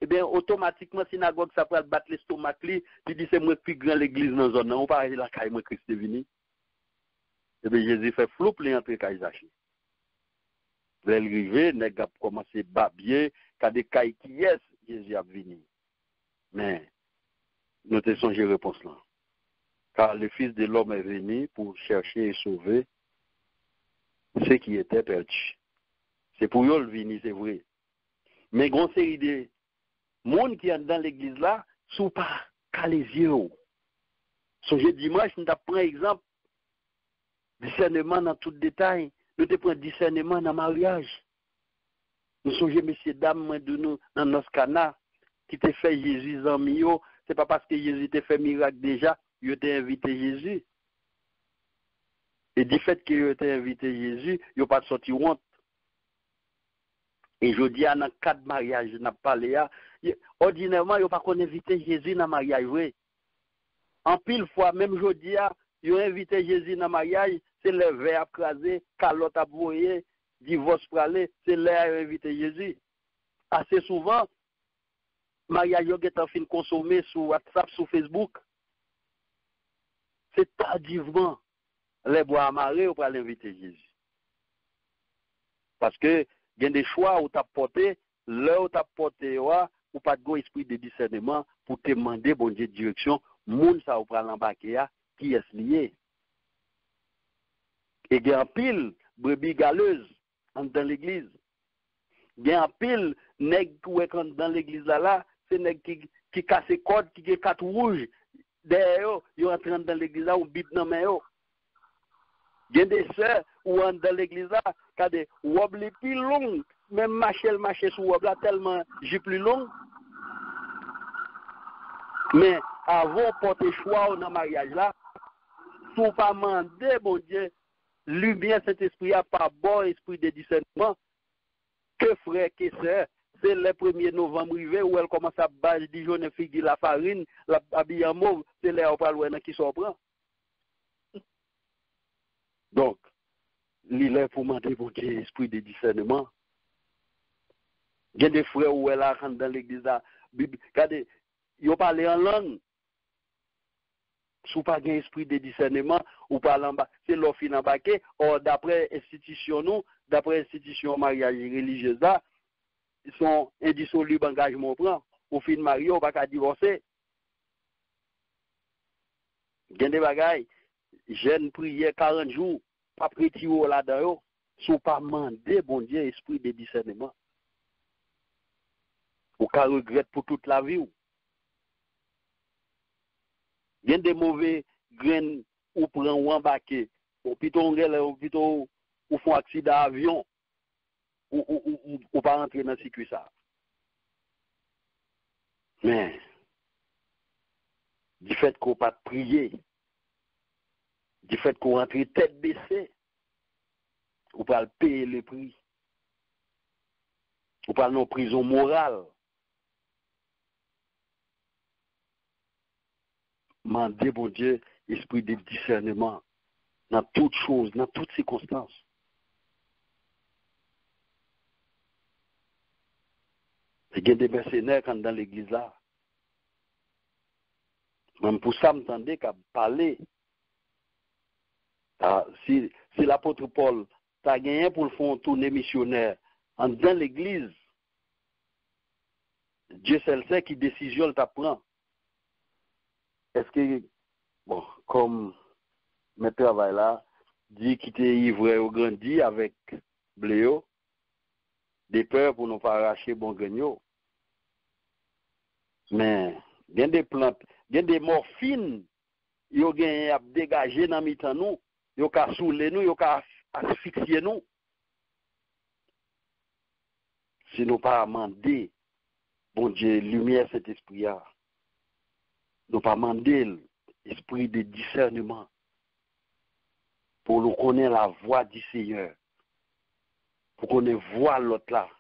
eh bien, automatiquement, synagogue, ça peut battre l'estomac, il dit, c'est moi plus grand l'église dans la zone, on parle de la caille, moi, Christ est venu. Et bien Jésus fait flou pour entrer dans Zaché. L'arrivée, nèg a commencé babier, quand des cailles qui est, Jésus a venu. Mais nous te songé réponse là. Car le Fils de l'homme est venu pour chercher et sauver ceux qui étaient perdus. C'est pour eux le venu, c'est vrai. Mais il y a une série de monde qui est dans l'église là, sont pas qu'à les yeux. Songez dimanche, nous avons pris exemple, discernement dans tout détail. Nous avons pris discernement dans le mariage. Nous songez, messieurs, dames, de nous, dans notre canard, qui t'a fait Jésus en mio, c'est pas parce que Jésus t'a fait miracle déjà, il t'a invité Jésus. Et du fait qu'il t'a invité Jésus, il n'a pas sorti honte. Et je dis, dans 4 mariages, je n'ai pas parlé, ordinairement, il n'a pas invité Jésus dans le mariage, oui. En pile fois, même je dis, il a invité Jésus dans le mariage, c'est le verre crasé, calotte à broyer, divorce pour aller, c'est là qu'il a invité Jésus. Assez souvent, mariage est en fin consommé sur WhatsApp, sur Facebook. C'est tardivement les bois amarrés pour l'inviter Jésus. Parce que il y a des choix où tu as porté, là où tu as porté, ou pas de esprit de discernement pour te demander bon Dieu direction, moun ça ou pral l'embarquer qui est lié. Et il y a un pile brebis galeuse dans l'église. Il y a un pile nèg qui dans l'église là, c'est nèg qui casse code, qui a 4 rouges. Derrière, ils rentrent dans l'église là, ou bip dans main yo. Il y a des sœurs ou dans l'église là, qui a des robes les plus longues, même marcher sur robe là tellement j'ai plus long. Mais avant de porter choix dans le mariage là, si on pas demander, bon Dieu, lumière cet esprit a pas bon esprit de discernement, que frère, que sœur, c'est le 1er novembre arrivé où elle commence à bâcher des jaunes figues la farine, la habillée en mauve, c'est là où on parle qui s'en prend. Donc, il est pour demander, bon Dieu, esprit de discernement. Il y a des frères où elle rentre dans l'église là, regardez, ils parlent en langue. Si vous n'avez pas esprit de discernement, ou parlez en bas, c'est l'offre en bas. Or, d'après institution, d'après institution mariage religieuse là, ils sont indissolubles engagement prend. Au fin de mariage, on ne va pas divorcer. Il y a des bagailles. Jeune prière 40 jours, pas prêter là-dedans, si vous pas demander, bon Dieu, esprit de discernement. Ou qu'à regret pour toute la vie. Il y a des mauvais graines ou prend ou embarquer. Ou plutôt ou font accident d'avion ou pas rentrer dans le circuit ça. Mais, du fait qu'on pas prier, du fait qu'on rentre tête baissée, ou pas payer le prix, ou pas non prison morale. Mandez, bon Dieu, esprit de discernement dans toutes choses, dans toutes circonstances. Il y a des mercenaires quand dans l'église là. Même pour ça, m'entendez qu'à parler. Si l'apôtre Paul t'a gagné pour le faire tourner missionnaire dans l'église, Dieu seul sait qui décision il t'apprend. Est-ce que, bon, comme mes travail là, dit qu'il était ivre au grandi avec bléo, des peurs pour ne pas arracher bon gagnot. Mais, il y a des plantes, il y a des morphines, il y a dégagé dans mi-temps nous, il y a saouler nous, il y a asphyxier nous. Si nous pas demander, bon Dieu, lumière cet esprit-là. Nous pas demander l'esprit de discernement pour nous connaître la voix du Seigneur, pour qu'on ait voix l'autre là,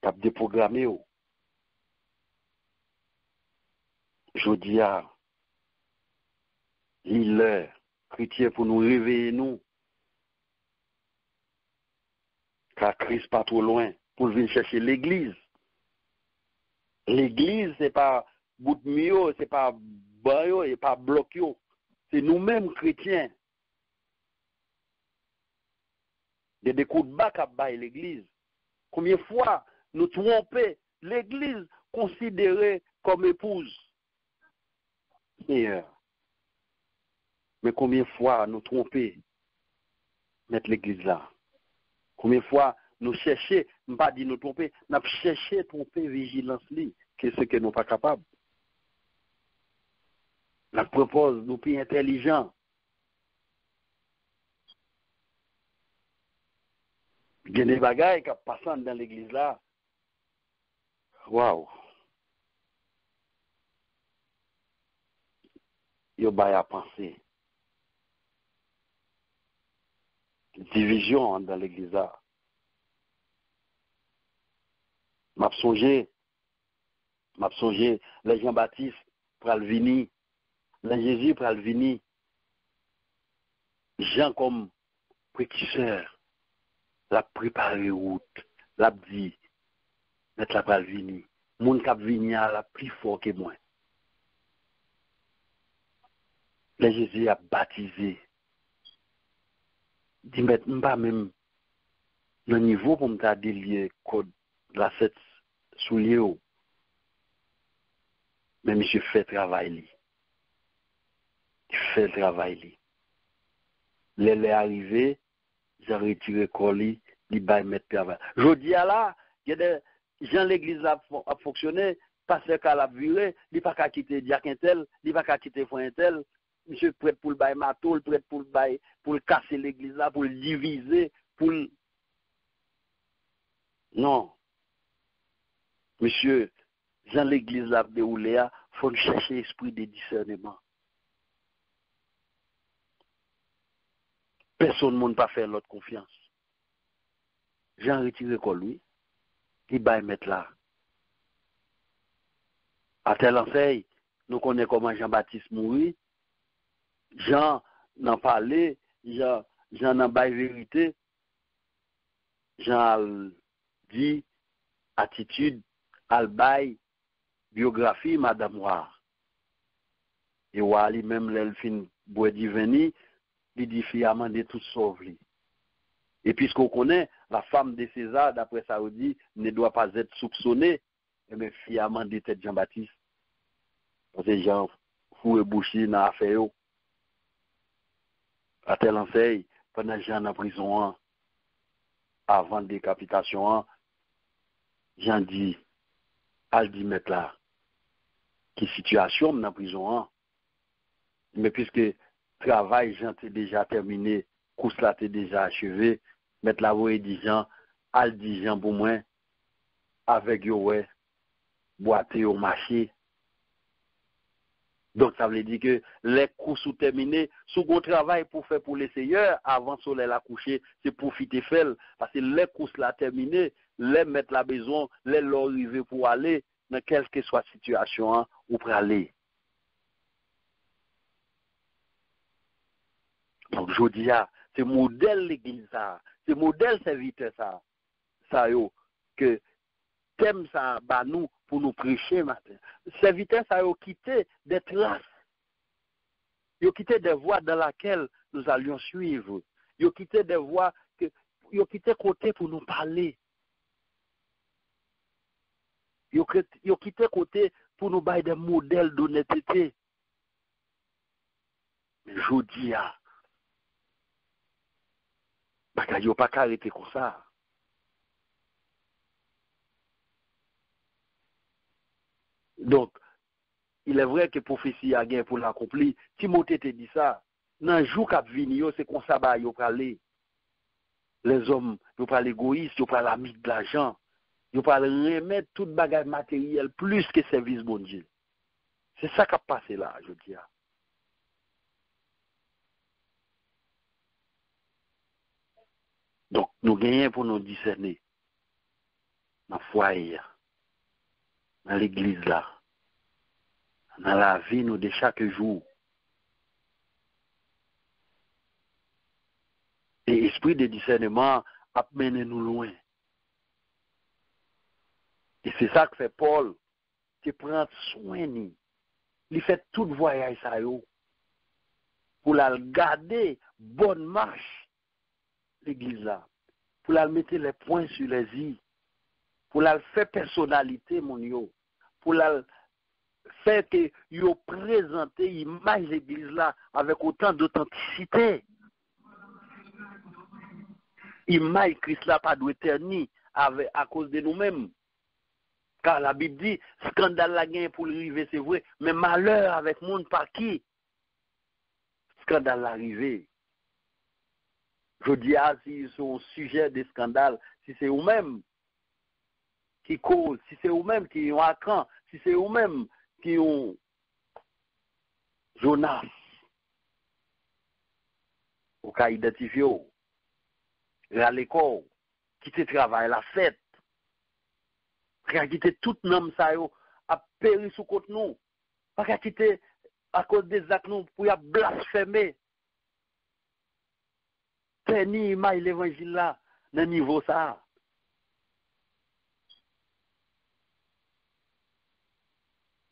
qui a déprogrammé. Je dis à l'heure, chrétien, pour nous réveiller nous, car Christ pas trop loin, pour venir chercher l'église. L'église, c'est pas bout de mio, c'est pas bayo, et pas bloquio. c'est nous-mêmes chrétiens. Il y a des coups de bac à bailler l'église. Combien de fois nous trompons l'église considérée comme épouse? Mais combien de fois nous trompons mettre l'église là? Combien de fois nous cherchons, pas dit nous tromper, nous cherchons tromper vigilance li, qu'est-ce que nous pas capables. Nous propose nous plus intelligents. Il y a des bagailles qui passent dans l'église là. Waouh! Il y a à penser. Division dans l'église là. M'a songé, les Jean-Baptiste pour le venir, les Jésus pour le venir. Jean comme précurseur, l'a préparé route, l'a dit, mettre la pral venir. Moun k'ap venir la plus fort que moi. Les Jésus a baptisé. Dit mettre pas même le niveau pour me ta délier code la 7 soulier. Mais monsieur fait travail li. Il fait travail li. Les arrivé, j'ai retiré colis, il va mettre travail. Je dis à là, il y a des gens l'église a fonctionné, pasteur qu'à la viré, il pas qu'à quitter diacre tel, il pas qu'à quitter frère tel, monsieur prêt pour le bail matou, prêt pour le bail pour le casser l'église là, pour le diviser, pour le... Non. Monsieur, Jean l'église là déroulé, faut chercher esprit de discernement. Personne ne peut pas faire l'autre confiance. Jean retiré quoi lui, il va mettre là. À tel enseigne, nous connaissons comment Jean-Baptiste mourit. Jean n'en parlait, Jean n'en bail vérité. Jean dit attitude, al bail, biographie, Madame Noire. Et Wali même l'elfine bois diveni, il dit fiamment de tout sauve. Et puisqu'on connaît, la femme de César, d'après ça, on dit, ne doit pas être soupçonnée, et bien fiamment de tête Jean-Baptiste. Parce que Jean fou et bouché dans l'affaire. À tel enseigne, pendant que Jean en prison, avant décapitation, Jean dit, al dit mettre là, qui situation dans la prison. Mais puisque travail, Jean était déjà terminé, course là était déjà achevé, mettre la voix et dit Jean, al dit Jean pour moi, avec yo ouais, boiter au marché. Donc ça veut dire que les courses sont terminées, sous gros travail pour faire pour les seigneurs, avant soleil la coucher, c'est profiter faire, parce que les courses là terminées, les mettre la maison, les leur arriver pour aller, dans quelle que soit la situation, ou pour aller. Donc je dis, c'est modèle l'église ça, c'est modèle serviteur ça yo, que thème ça, bah nous, pour nous prêcher matin. Serviteur ça yo quitté des traces. Yo quitté des voies dans lesquelles nous allions suivre. Yo quitté des voies que yo quitté côté pour nous parler. Yo quitté côté pour nous bailler des modèles d'honnêteté. Mais je dis bagay yo pas arrêter comme ça. Donc, il est vrai que prophétie a gagné pour l'accomplir. Timothée te dit ça. Dans le jour qui vient, c'est comme ça que vous parlez. Les hommes, vous parlez égoïstes, vous parlez amis de l'argent. Vous parlez remettre tout bagage matériel plus que service bon Dieu. C'est ça qui a passé là, je dis. Donc, nous gagnons pour nous discerner. Dans le foyer, dans l'église là, dans la vie nous de chaque jour. Et l'esprit de discernement a mené nous loin. Et c'est ça que fait Paul, qui prend soin de nous. Il fait tout voyage ça yo. pour la garder bonne marche, l'église là, pour la mettre les points sur les i, pour la faire personnalité, mon yo, pour la faire que yo présenter l'image de l'église là avec autant d'authenticité. Image Christ là pas doit terni à cause de nous-mêmes. Car la Bible dit, scandale la gagne pour l'arrivée, c'est vrai, mais malheur avec monde par qui? Scandale l'arrivée. Je dis, si c'est un sujet de scandale, si c'est vous-même qui cause, si c'est vous-même qui ont Acan, si c'est vous-même qui ont Jonas, au cas identifié, à l'école, qui te travaille la fête, qui te tout nom ça yo, a péri sous côté nous, pas qui te à cause des actes nous pour y blasphémer. Tenir image l'évangile là, dans niveau ça.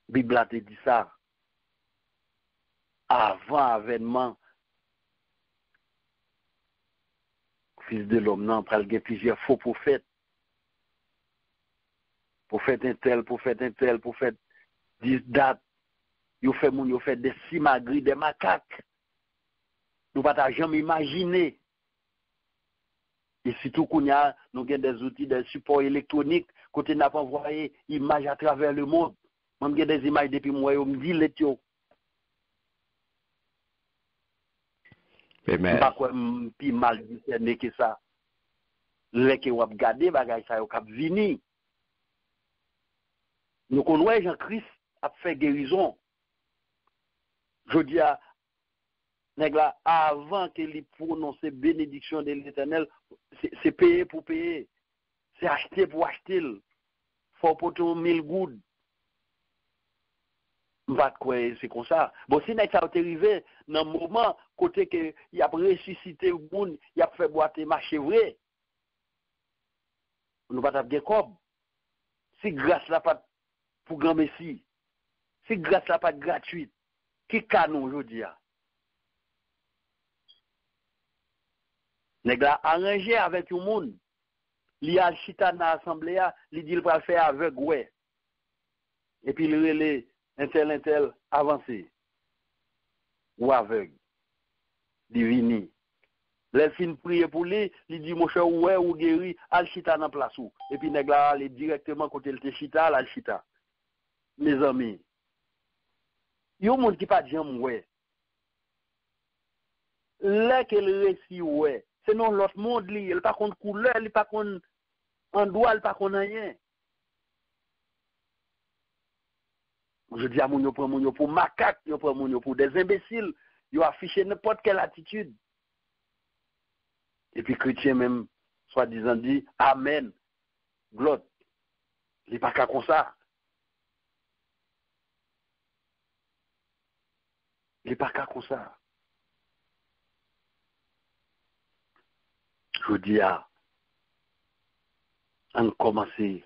Bible a te dit ça. Avant avènement, fils de l'homme, non, pral gen plusieurs faux prophètes. Prophète un tel, prophète un tel, prophète 10 dates. Yo fait moun, yo fait des simagris, des macaques. Nous pas jamais imaginer. Et surtout qu'on y a, nous avons des outils, des supports électroniques, côté n'a pas envoyé images à travers le monde. Même des images depuis moi, on me dit les tio. Amen. Pas quoi plus mal discerné que ça. Les que vous regardez, bagay ça, vous cap vini. Nous connaissons Jean-Christ a fait guérison. Je dis à nègla, avant qu'il prononce bénédiction de l'Éternel, c'est payer pour payer. C'est acheter pour acheter. Faut porter 1000 gouttes. Va quoi, c'est comme ça. Bon, si ça a arrivé dans le moment, côté que il a ressuscité le monde, il a fait boiter marché vrai. Nous pas bien comme. Si grâce là pas pour grand Messie, si grâce là pas gratuite, qui canon aujourd'hui a? Nèg la arrangé avec tout le monde. Li a chita dans l'assemblée, il dit il va faire avec ouais. Et puis il relève un tel avancé. Ou aveugle. Divini. Les fin prier pour lui, il dit mon cher ouais ou guéri, al chita dans place ou. Et puis nèg la aller directement côté le chita, al chita. Mes amis. Yo monde qui pas jamais ouais. Là qu'elle réussit ouais. C'est non l'autre monde li, il pas contre couleur, il pas contre endroit, il pas contre rien. Je dis à mon yo prend mon yo pour macaque, yo prend mon yo pour des imbéciles, yo affiché n'importe quelle attitude. Et puis chrétien même soi-disant dit amen. Gloire. Il pas qu'à comme ça. Il pas qu'à comme ça. Je dis à on commencer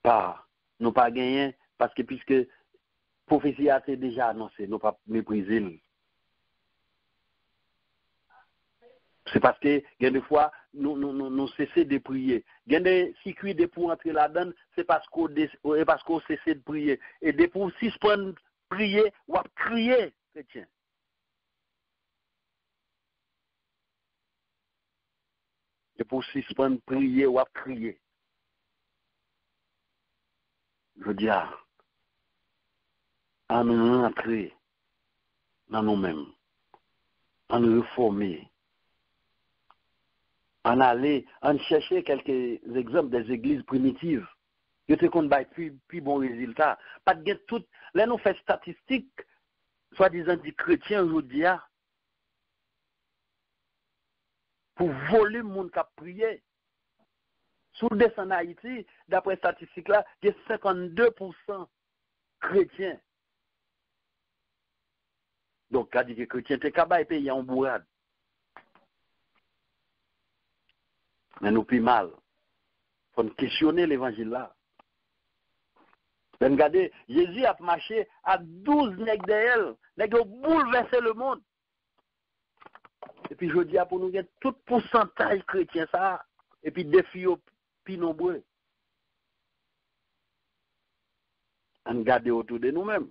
par nous pas gagner parce que puisque prophétie a été déjà annoncé, nous pas mépriser. C'est parce que, des fois, nous cessons de prier. Il y a des circuits pour entrer là-dedans, c'est parce qu'on cesse de prier. Et des pour suspendre prier, ou à crier, chrétien. Et pour suspendre prier, ou à crier. Je dis, à nous rentrer dans nous-mêmes, à nous reformer. En aller, en chercher quelques exemples des églises primitives. Je te compte plus bon résultat. Pas de tout. Là, nous faisons statistiques, soi-disant du chrétien aujourd'hui, pour voler le monde qui a prié. Sous le descend en Haïti, d'après statistiques là, il y a 52% chrétiens. Donc, quand dit que chrétien, t'es capable de payer en bourrade. Mais nous plus mal. Il faut questionner l'évangile là. Regardez, Jésus a marché à 12 nègres derrière. Nègres ont bouleversé le monde. Et puis je dis pour nous gagner tout pourcentage chrétien ça. Et puis des filles plus nombreux. On garde autour de nous-mêmes.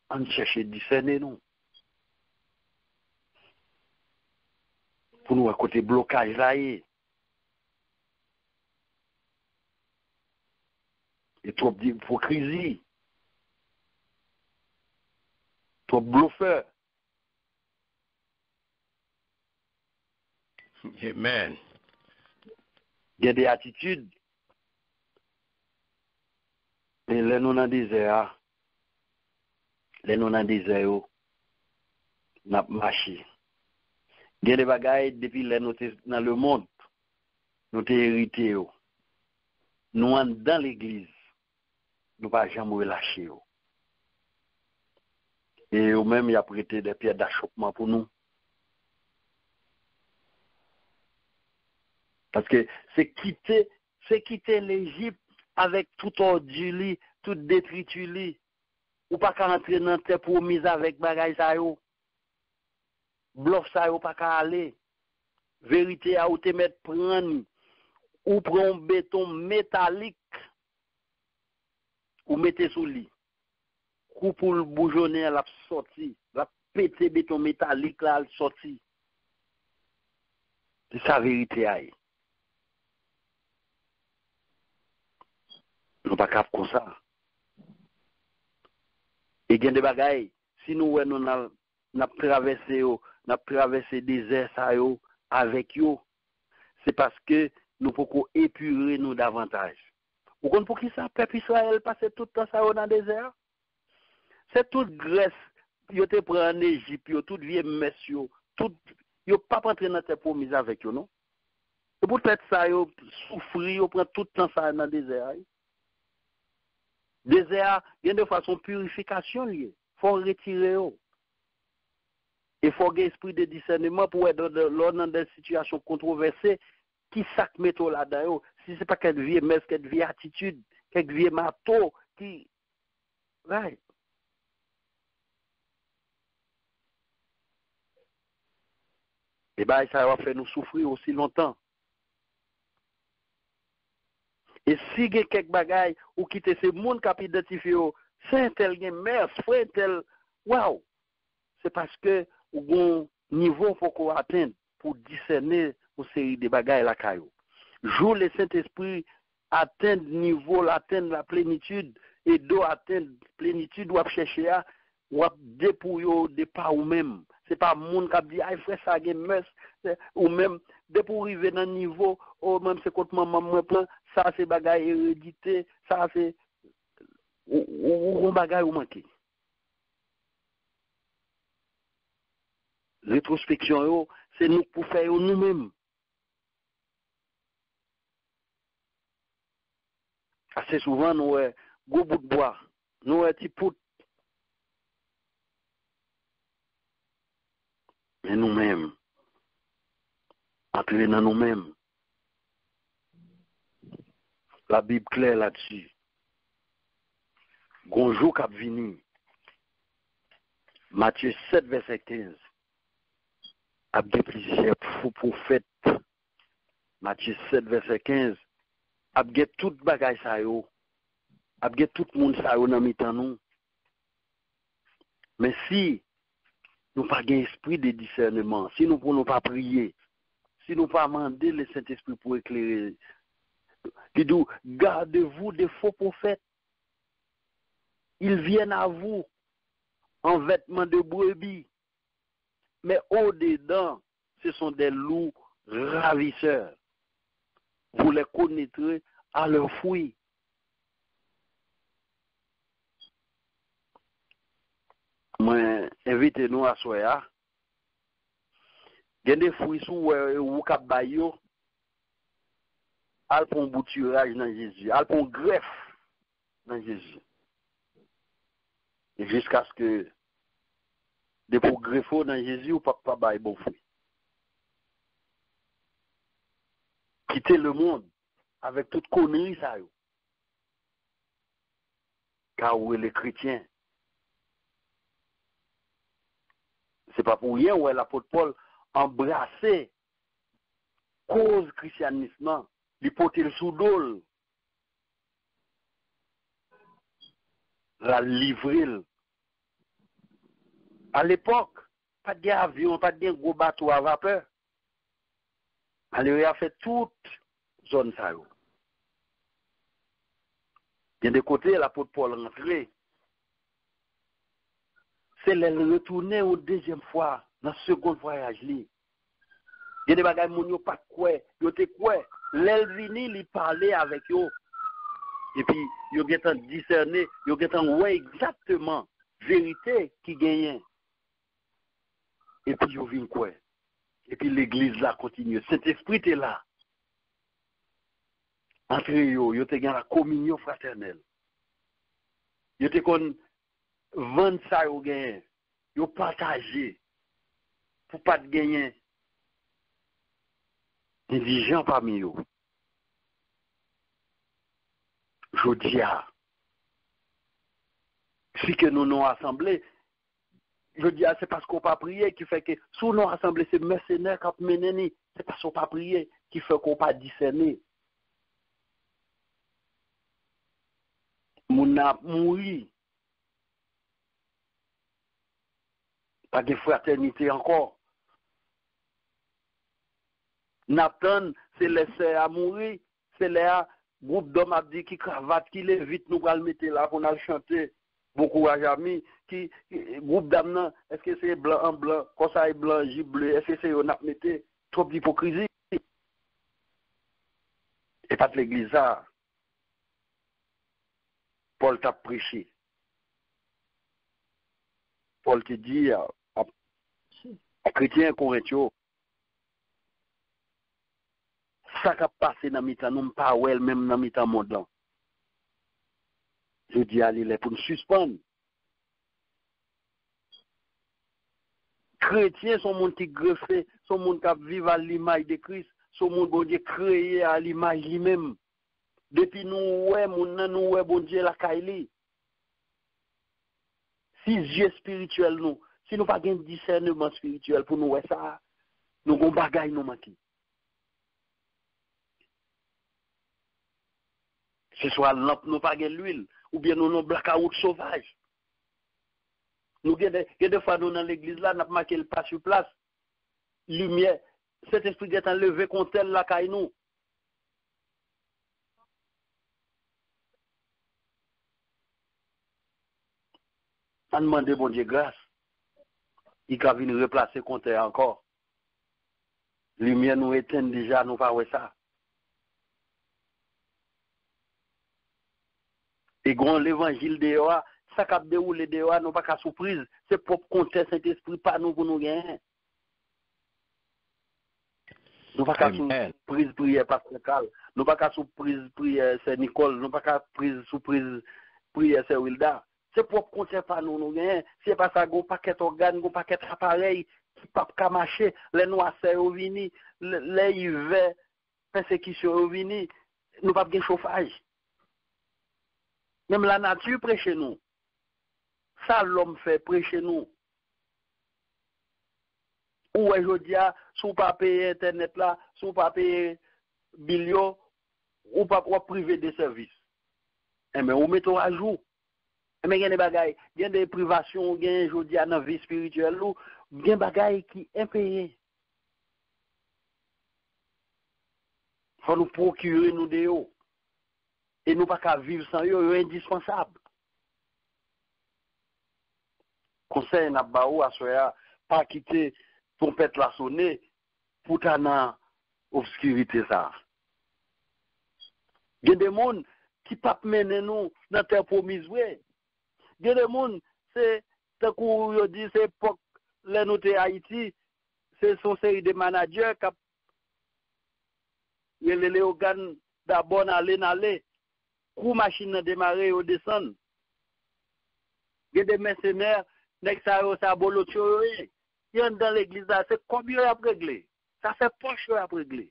On cherche à discerner nous. Pour nous à côté blocage là. Et trop d'hypocrisie. Trop bluffeur. Amen. Il y a des attitudes. Et là, nous dans le désert, là, nous dans le désert, nous avons marché. Il y a des bagailles depuis là, nous sommes dans le monde, nous sommes hérités. Nous sommes dans l'église, nous ne pouvons jamais relâcher. Et eux-mêmes, ils ont prêté des pierres d'achoppement pour nous. Parce que c'est quitter l'Égypte avec tout ordure, tout détritus, ou pas qu'à entrer dans terre promise avec bagaille ça yo. Bluff ça yo pas qu'à aller. Vérité à ou te mettre prendre ou prend béton métallique ou mettez sous lit. Coup pour le bougeonner la sorti, la péter béton métallique là sorti. C'est ça vérité aille. Nous pas cap comme ça. Et gen des bagailles, si nous n'a traversé désert ça yo avec yo, c'est parce que nous pouvons épurer nous davantage. Vous comprenez pour qui ça peuple Israël passe tout le temps ça dans le désert? C'est toute Grèce, yo te prend en Égypte, yo toute vieux messieurs, tout yo pas rentrer dans terre promise avec yo non. Et peut-être ça yo souffrir, yo prend tout le temps ça dans le désert. Désert, il y a de façon purification liée. Il faut retirer. Il faut avoir esprit de discernement pour être dans des situations controversées. Qui sac mettre là-dedans? Si ce n'est pas quelque vieille messe, quelque vieille attitude, quelque vieille marteau, qui. Right. Et bien, ça va faire nous souffrir aussi longtemps. Et si il y a quelques bagailles ou quitter ce monde qui a identifié, c'est un tel messe, c'est un tel. Waouh! C'est parce que au niveau faut qu'on atteigne pour discerner une série de bagailles la caillou. Jour le Saint-Esprit atteindre niveau, atteindre la plénitude et doit atteindre plénitude ou chercher à ou dépouiller de pas ou même. C'est pas monde qui dit ah frère ça game mess ou même pour arriver dans niveau ou même c'est contre maman moi plan ça c'est bagaille hérédité, ça c'est ou bagaille ou manqué. Rétrospection, c'est nous pour faire nous-mêmes. Assez souvent, nous avons gros bout de bois, nous avons petit pout. Mais nous-mêmes, entrer dans nous-mêmes. La Bible claire là-dessus. Bonjour cap vini. Matthieu 7, verset 15. Abde plusieurs prophètes. Matthieu 7, verset 15. Abde tout bagay sa yo. Abde tout monde sa yo dans mitan nous. Mais si nous pas gain esprit de discernement, si nous ne pas prier, si nous pas demander le Saint-Esprit pour éclairer, il dit gardez-vous des faux prophètes. Ils viennent à vous en vêtements de brebis, mais au-dedans, ce sont des loups ravisseurs. Vous les connaîtrez à leurs fruits. Moi, invitez-nous à soya. Il y a des fruits sous ou cap bayo. Al pon bouturage dans Jésus, al pon greffe dans Jésus. Et jusqu'à ce que des pour greffo dans Jésus ou pas bail bon fruit. Quitter le monde avec toute connerie ça yo. Car où les chrétiens, c'est pas pour rien où l'apôtre Paul embrassé cause christianisme, l'hypothèse sous dol, la livrer. À l'époque, pas d'avion, pas de gros bateau à vapeur. Elle a fait toute zone ça. Il y a des côtés, l'apôtre Paul rentré. C'est le retourner une deuxième fois, dans le second voyage. Il y a des bagages qui n'ont pas de quoi. Ils ont quoi. L'Elvini, il parlait avec eux. Et puis, ils ont discerné, ils ont ouais exactement la vérité qui gagne. Et puis, ils ont vu quoi. Et puis, l'église là continue. Cet esprit est là. Entre eux, ils ont la communion fraternelle. Ils ont vendre ça au gain, yo partager pour pas de gagner indigents parmi eux. Je dis si que nous nous assemblés, je dis c'est parce qu'on pas prié qui fait que sous nous assemblés c'est mercenaires qui mené, c'est parce qu'on pas prié qui fait qu'on pas discerner. Mon a mouri. Pas de fraternité encore. Nathan, c'est laissé à mourir, c'est là, groupe d'hommes a dit qui cravate, qui l'évite, nous allons le mettre là pour nous chanter. Bon courage amis, qui groupe d'hommes, est-ce que c'est blanc en blanc, quand ça est blanc, gis bleu, est-ce que c'est on a mis trop d'hypocrisie? Et pas de l'église là. Paul t'a prêché. Paul te dit à chrétiens corinthiens, ça qui a passé dans le temps, nous pas ouais même dans le temps monde là. Je dis à l'île pour nous suspendre. Chrétiens sont monde qui greffé, sont monde qui vivent à l'image de Christ, sont monde bon Dieu créé à l'image lui-même. Depuis nous ouais bon Dieu la kaili. Si yeux spirituel nous, si nous pas gain discernement spirituel pour nous ouais ça, nous gon bagaille nous manquer. Ce soit lampe nous pas gain l'huile ou bien nous blackout sauvage. Nous avons des fois nous dans l'église là, n'a marqué le pas sur place. Lumière, cet esprit est enlevé contre elle la caille nous. On demande bon Dieu grâce. Il va venir replacer contre elle encore. Lumière nous éteint déjà, nous pas ouais ça. Et quand l'évangile de Yoa, ça qui a déroulé de Yoa, nous pas qu'à surprise. C'est propre contexte Saint-Esprit, pas nous pour nous gagner. Nous pas qu'à surprise prière pastorale. Nous pas qu'à surprise prière c'est Nicole. Nous pas qu'à surprise prière c'est Wilda. C'est propre contexte pas nous gagner. C'est pas ça, go paquet organe, go paquet appareil qui pas qu'à marcher. Les noirs c'est vini, les hivers persécution vini. Nous pas de chauffage. Même la nature prêche nous. Ça, l'homme fait prêcher nous. Ou je dis, si vous ne pas payer Internet là, si vous ne pas payer bilio, ou pas priver des services. Eh bien, vous mettez à jour. Eh bien, il y a des bagailles, il y a des privations, il y a des dans la vie spirituelle, il y a des bagailles qui sont impayées. Il faut nous procurer nous de eux. Et nous pas qu'à vivre sans eux, c'est indispensable. Conseil n'a pas ou à soya pas quitter trompette la sonner pour ta dans obscurité ça. Il y a des gens qui pas mener nous dans terre promise ouais. Il y a des gens c'est tant qu'on yo dit c'est époque les nous Haïti, c'est son série de managers qui les organes d'abord aller coup machine démarrer ou descendre. Il y a des mercenaires, nek ça bolotio, il y a dans l'église là, c'est combien à régler. Ça fait poche à régler.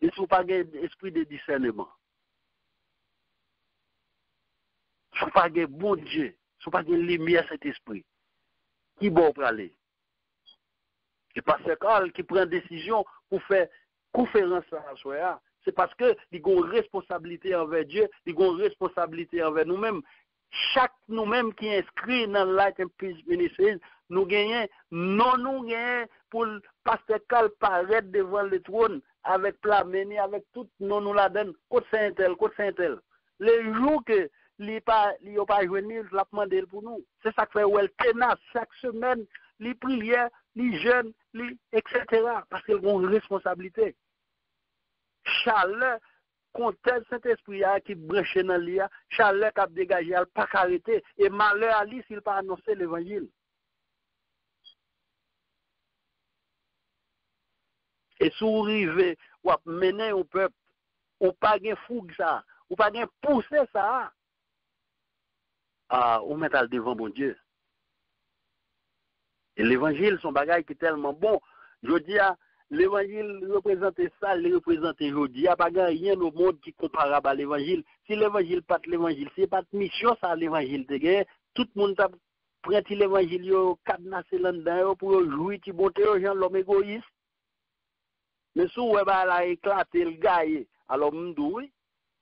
Et si vous pas esprit de discernement, si vous pas bon Dieu, si vous pas lumière cet esprit, qui bon pour aller? C'est pasteur Carl qui prend décision pour faire conférence à soi. C'est parce que il a une responsabilité envers Dieu, il a une responsabilité envers nous-mêmes. Chaque nous-mêmes qui est inscrit dans Light and Peace Ministries, nous gagnons, non nous gagnons pour le pasteur Carl paraître devant le trône avec Plameni, avec tout, nous la donne, côte Saint-Tel. Les jours que il n'a pas joué, il l'a demandé pour nous. C'est ça que fait où elle tenace chaque semaine, les prières, les jeunes, etc. Parce qu'ils ont une responsabilité. Chaleur, contente Saint-Esprit qui branche dans l'IA, chaleur qui a dégagé, elle n'a pas arrêté. Et malheur à lui s'il n'a pas annoncé l'évangile. Et si vous arrivez, ou mener au peuple, ou pas de fougue ça, ou pas de pousser ça, on met à devant bon Dieu. Et l'évangile, son bagage qui est tellement bon. Je dis, l'évangile représente ça, il représente aujourd'hui. Il n'y a pas rien au monde qui est comparable à l'évangile. Si l'évangile pas l'évangile, si pas de mission, ça l'évangile, tout le monde a pris l'évangile, cadenassé là-dedans pour jouir, qui monter aux gens, l'homme égoïste. Mais si on a éclaté le gars, alors oui,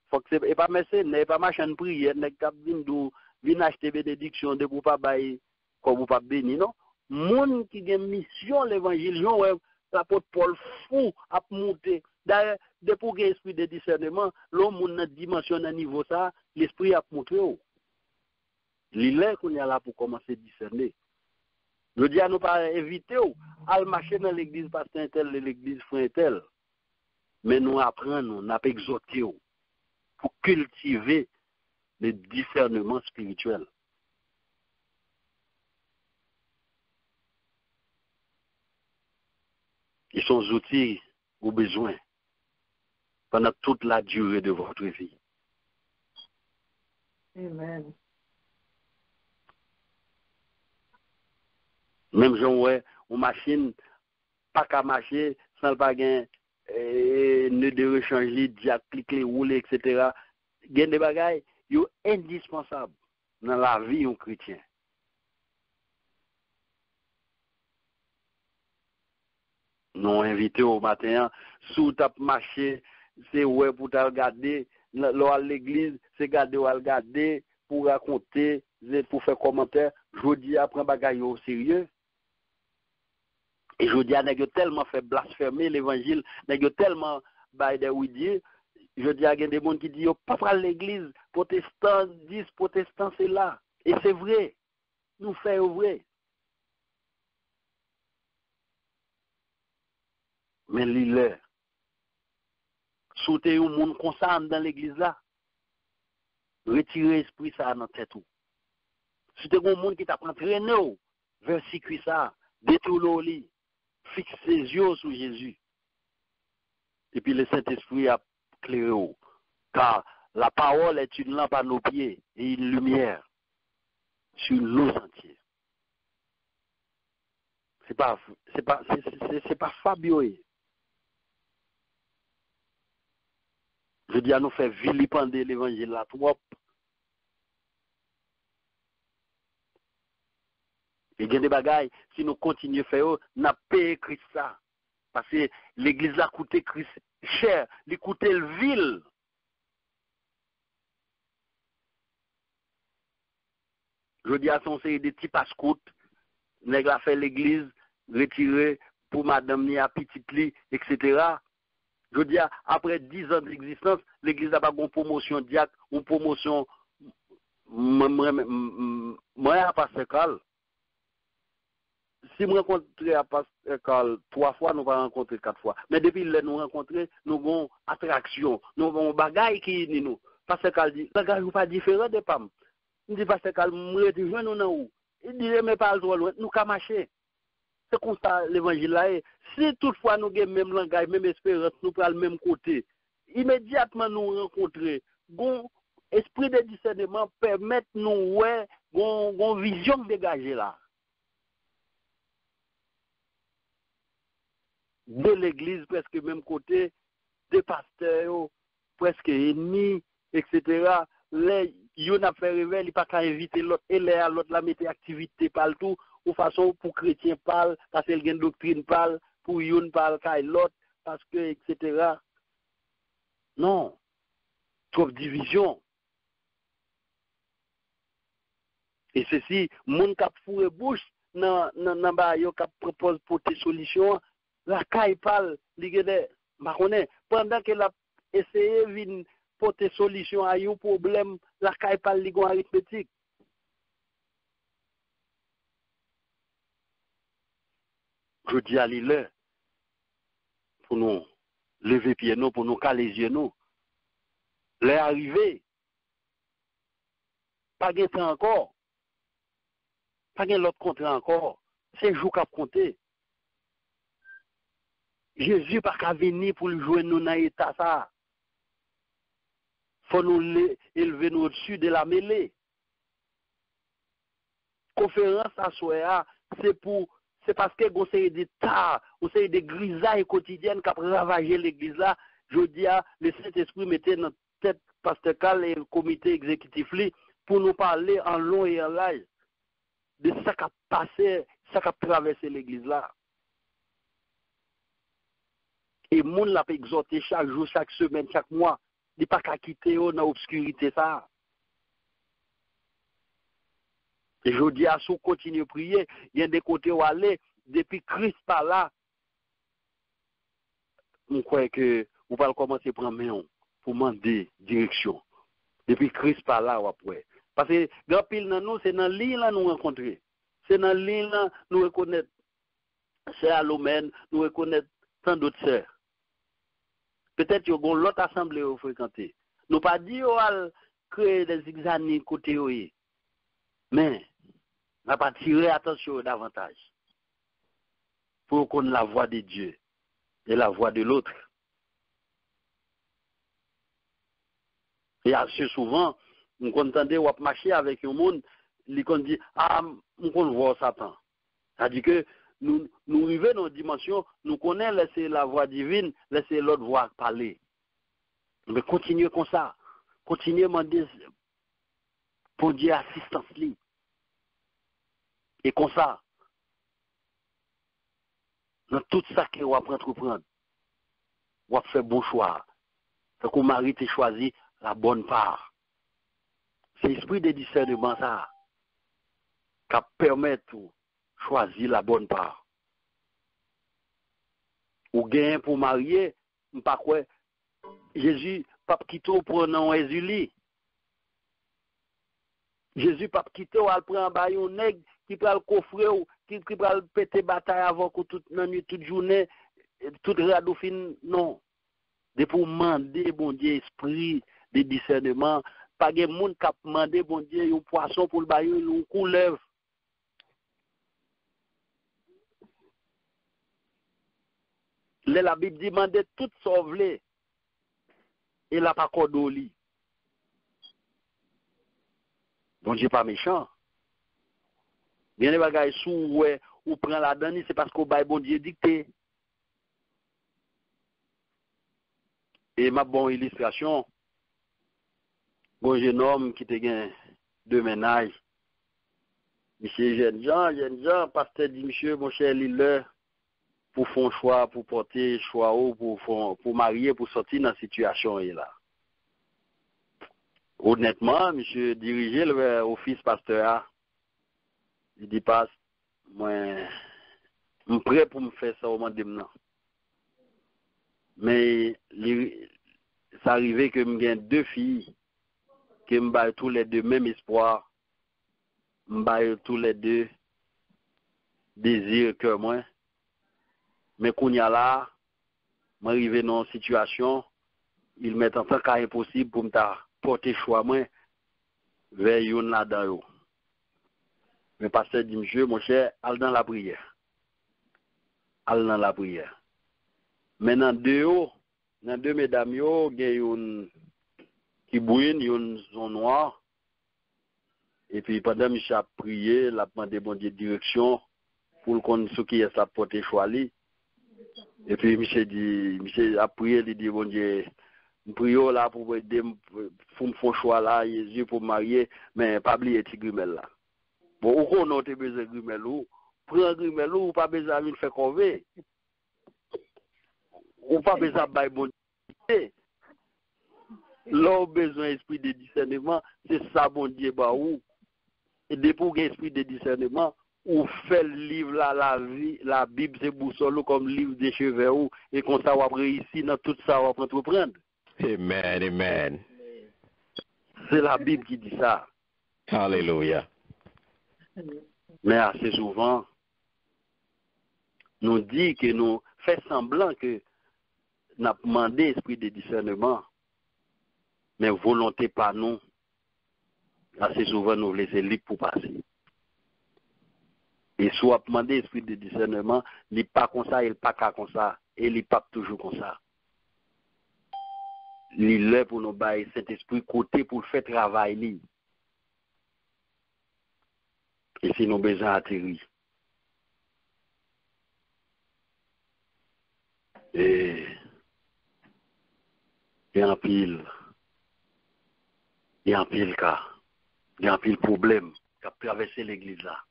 faut que c'est pas mercenaire, pas machin de prière, n'est pas vin acheter bénédiction de pour pas bailler comme vous pas béni non. Monde qui a mission l'évangile, l'apôtre Paul fou à monter. D'ailleurs, depuis qu'il y a esprit de discernement, l'homme a dimension à niveau ça, l'esprit a montré. Il est qu'on est là pour commencer à discerner. Je dis à nous pas éviter à marcher dans l'église pasteur tel, l'église frère tel. Mais nous apprenons, nous exhorter pour cultiver le discernement spirituel. Ils sont outils aux besoins pendant toute la durée de votre vie. Amen. Même si on a une machine, pas qu'à marcher, sans pas gagner, ne de rechanger, diac, cliquer, rouler, etc. Il y a des bagailles qui sont indispensables dans la vie d'un chrétien. Nous invité au matin, sous ta marché, c'est ouais pour te regarder, à l'église, c'est garder ou regarder, pour raconter, pour faire commentaire. Je dis après bagaille au sérieux. Et je dis à nèg tellement fait blasphémer l'évangile, nèg tellement by the way Dieu. Je dis à des gens qui disent pas à l'église, protestants disent protestants c'est là. Et c'est vrai. Nous faisons vrai. Mais l'île, sauter un monde comme ça dans l'église là, retirer l'esprit ça dans tête tout. Si tu as un monde qui t'a entraîné vers circuit ça, détourner lit, fixe ses yeux sur Jésus. Et puis le Saint-Esprit a clairé. Car la parole est une lampe à nos pieds et une lumière sur nos sentiers. C'est pas Fabio. Je dis à nous faire vilipender l'évangile là trop. Et il y a des bagailles, si nous continuons à faire, nous payé Christ ça. Parce que l'église a coûté Christ cher, il a coûté le vil. Je dis à son série des petits passe-coutes, nous avons fait l'église, retiré pour madame ni à petite lit, etc. Je dis après 10 ans d'existence, l'église n'a pas une promotion diacre, une promotion, moi, à Pasteur Carl. Si je rencontre à Pasteur Carl 3 fois, nous va rencontrer 4 fois. Mais depuis que nous rencontrons, nous avons une attraction, nous avons un bagage qui est nous. Pasteur Carl dit, le bagage n'est pas différent de PAM. Il dit, Pasteur Carl, nous rejoignons nous où? Il dit, mais pas trop loin, nous qu'à marcher. C'est comme ça l'évangile là est. Si toutefois nous avons le même langage, même espérance, nous prenons le même côté, immédiatement nous rencontrer, bon esprit de discernement permet nous ouais, une vision dégagée là. De l'église presque même côté, des pasteurs, presque ennemis, etc. Les yon a fait réveil, il pas qu'à inviter l'autre, et l'autre la mettre activité par tout, ou façon pour chrétien parle, parce qu'il y a une doctrine parle, pour yon parle qu'à l'autre, parce que, etc. Non. Trop de division. Et ceci, moun kap foure bouche, nan ba yo kap propose pour des solutions, la caille parle, li gade, pendant que la essayé vin porter solution à un problème, la caille parle li gon arithmétique. Je dis à l'île, pour nous lever pied nous, pour nous caler les yeux nous, les arriver, pas de temps encore, pas de l'autre contrat encore, c'est jour qu'a compté. Jésus pas qu'à venir pour le jouer nous dans l'état ça. Faut nous élever nous au-dessus de la mêlée. Conférence à soi, c'est parce que vous avez des tas, vous avez des grisailles quotidiennes qui ont ravagé l'église là. Je dis à le Saint-Esprit mettait dans tête pasteur Cal et le comité exécutif pour nous parler en long et en large de ce qui a passé, ce qui a traversé l'église là. Et le monde l'a exhorté chaque jour, chaque semaine, chaque mois. Il n'est pas qu'à quitter dans l'obscurité ça. Et je dis à ceux qui continuent à prier, il y a des côtés où aller, depuis Christ par là, on croit que vous allez commencer à prendre main pour demander direction. Depuis Christ par là, après. Parce que grand pile dans nous, c'est dans l'île là nous rencontrer. C'est dans l'île là nous reconnaître Sœur Alomène, nous reconnaître tant d'autres sœurs. Peut-être qu'il y a l'autre assemblée à fréquenter. Nous pas dit qu'on créer des examens côté oui. Mais on n'a pas tiré attention davantage pour qu'on ait la voix de Dieu et la voix de l'autre. Et assez souvent, on entendait ou marcher avec un monde, on dit ah, on voit Satan. C'est-à-dire que nous arrivons dans une dimension, nous connaissons laisser la voix divine, laisser l'autre voix parler. Mais continuez comme ça. Continuez à demander pour Dieu assistance. Et comme ça, dans tout ça que vous entreprendre, vous faire bon choix. Fait que mari te choisi la bonne part. C'est l'esprit de discernement ça qui permet de choisir la bonne part. Ou gain pour marier, pas quoi Jésus pas quitter pour non Jésus. Jésus pas quitter ou al prend ba yon nèg qui pral coffrer ou qui pral péter bataille avant que toute nuit toute journée toute radou fin non. De pour demander bon Dieu esprit de discernement, pas gen moun k'ap demander bon Dieu un poisson pour le ba yon couleuvre. La Bible dit demander tout sauver et la pas cordoli. Bon Dieu pas méchant. Bien les bagages sous ou prend la donne, c'est parce qu'au bail bon Dieu dicté. Et ma bonne illustration, bon jeune homme qui te gagne deux ménages. Monsieur jeune Jean, pasteur dit monsieur, mon cher Lille, pour faire un choix, pour porter choix ou pour marier, pour sortir dans la situation là. Honnêtement, monsieur dirigé l'office pasteur, il dit pas, moi, je suis prêt pour me faire ça au moment de maintenant. Mais ça arrivait que j'ai deux filles qui me baillent tous les deux même espoir, me baillent tous les deux désir que moi. Mais quand il y a là, m'arrive dans une situation, ils mettent en tant qu'impossible pour me porter choix moi vers une là-dedans. Mais pasteur dit monsieur, mon cher, allez dans la prière. Allez dans la prière. Maintenant, deux mesdames, il y a une qui bouine, une zone noire. Et puis, pendant que je a prié, il a demandé bon Dieu direction pour qu'on ce qui est sa porte choix. Et puis, monsieur a prié, il dit, bon Dieu, je prie là pour aider, pour me faire choix là, Jésus pour me marier, mais pas oublier petit grimel là. Bon, ou qu'on a besoin de grimel ou, prends grimel ou pas besoin de faire convaincre. Ou pas besoin de bailler bon Dieu. L'homme besoin d'esprit de discernement, c'est ça bon Dieu bah ou. Et depuis pour l'esprit de discernement, ou fait le livre là, la Bible c'est boussole comme livre de chevet ou, et qu'on ça va réussir dans tout ça, on va entreprendre. Amen, amen. C'est la Bible qui dit ça. Hallelujah. Mais assez souvent, nous dit que nous fait semblant que nous avons demandé esprit de discernement, mais volonté pas nous. Assez souvent, nous laissons libre pour passer. Et soit demander esprit de discernement, il n'est pas comme ça, il n'est pas comme ça, et il n'est pas toujours comme ça. Il est pour nous bailler cet esprit côté pour le faire travail. Et si nous besoin atterrir. Et il y a un pile cas, il y a un pile problème qui a traversé l'église là.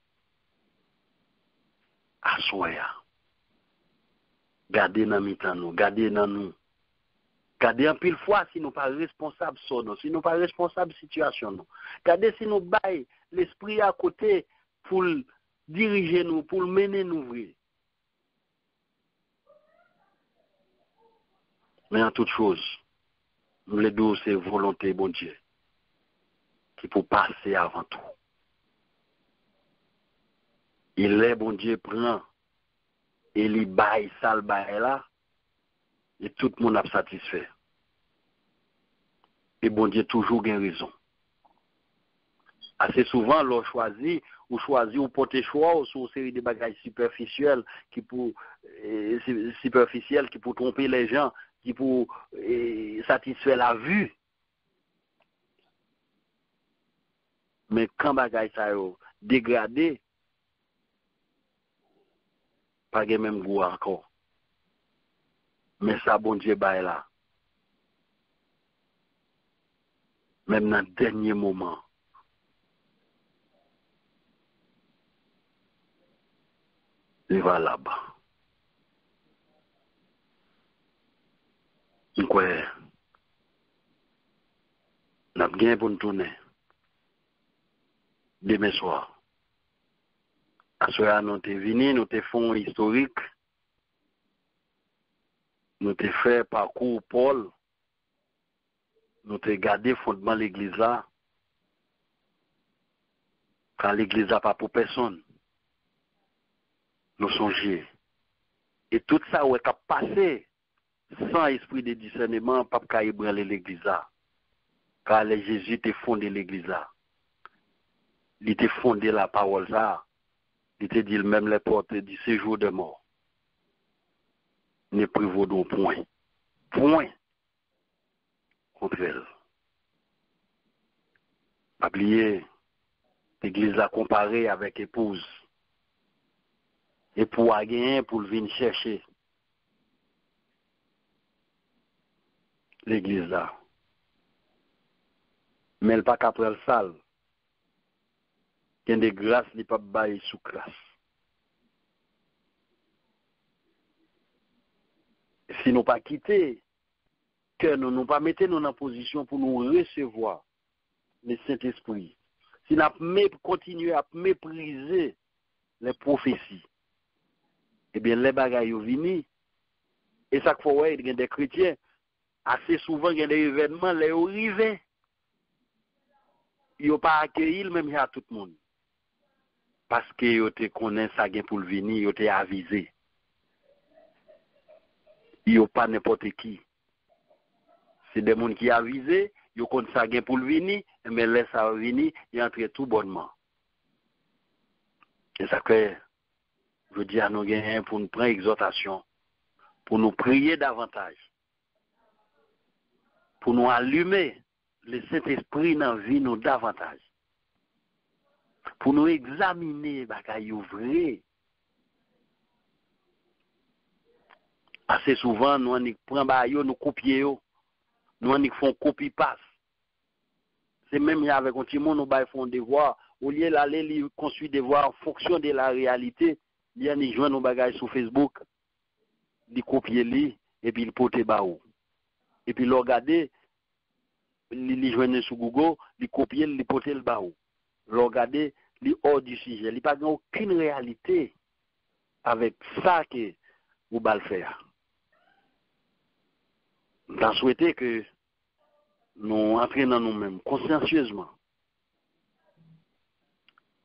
Assoya. Gardez dans mitan nous, gardez dans nous. Gardez un pile fois si nous pas responsables sur nous, si nous pas responsables situation nous. Gardez si nous bail l'esprit à côté pour diriger nous, pour mener nous vrai. Mais en toute chose, nous les deux c'est volonté bon Dieu qui pour passer avant tout. Il est bon Dieu prend et il bail ça le bail là et tout le monde a satisfait. Et bon Dieu toujours gagne raison. Assez souvent, l'on choisit ou porter choix sur une série de bagages superficiels qui pour tromper les gens, qui pour satisfaire la vue. Mais quand bagages ça yo dégradé, pas de même goût encore. Mais ça bon Dieu bail là. Même dans le dernier moment. Il va là-bas. Donc, nous avons bien pour nous tourner. Demain soir. À ce moment-là, nous sommes venus, nous avons fait historique. Nous avons fait parcours Paul. Nous avons gardé le fondement de l'église là. Quand l'église n'a pas pour personne. Nous songeons. Et tout ça, ouais, a passé sans esprit de discernement, pas qu'à ébranler l'église là. Car Jésus a fondé l'église là. Il a fondé la parole là. Il a dit même les portes du séjour de mort. Ne prévaudront point. Point contre elle. Pas oublier, l'église a comparé avec épouse. Et pour gagner, pour venir chercher l'église là. Mais elle pas qu'après le sale. Il y a des grâces qui ne peuvent pas bailler sous classe. Si nous pas quitter, que nous ne pas mettre nous en position pour nous recevoir le Saint-Esprit. Si nous continuer à mépriser les prophéties, eh bien les bagailles viennent. Et ça fois il y a des chrétiens, assez souvent il y a des événements, les arrivés. Ils n'ont pas accueilli même à tout le monde. Parce qu'ils te connaissent ça pour le venir, ils te avisé. Ils n'ont pas n'importe qui. C'est des gens qui avisé, ils connaissent ça pour le venir, mais laisse ça venir, ils entrent tout bonnement. Et ça que je dis à nos gagnants pour nous prendre exhortation, pour nous prier davantage, pour nous allumer le Saint-Esprit dans la vie nous davantage. Pour nous examiner bagaille vrai. Assez souvent, nous prenons ba yo, nous copions, nous font copie-passe. C'est même avec un petit monde, nous font des devoirs. Au lieu d'aller construire des devoirs en fonction de la réalité, il y a des gens nos bagages sur Facebook, ils copient et puis ils portent baou. Et puis ils regardent, ils joignent sur Google, ils copient, ils portent le baou. Ils regardent, ils hors du sujet. Ils n'ont aucune réalité avec ça que vous allez faire. Nous souhaitons que nous entrions dans nous-mêmes consciencieusement.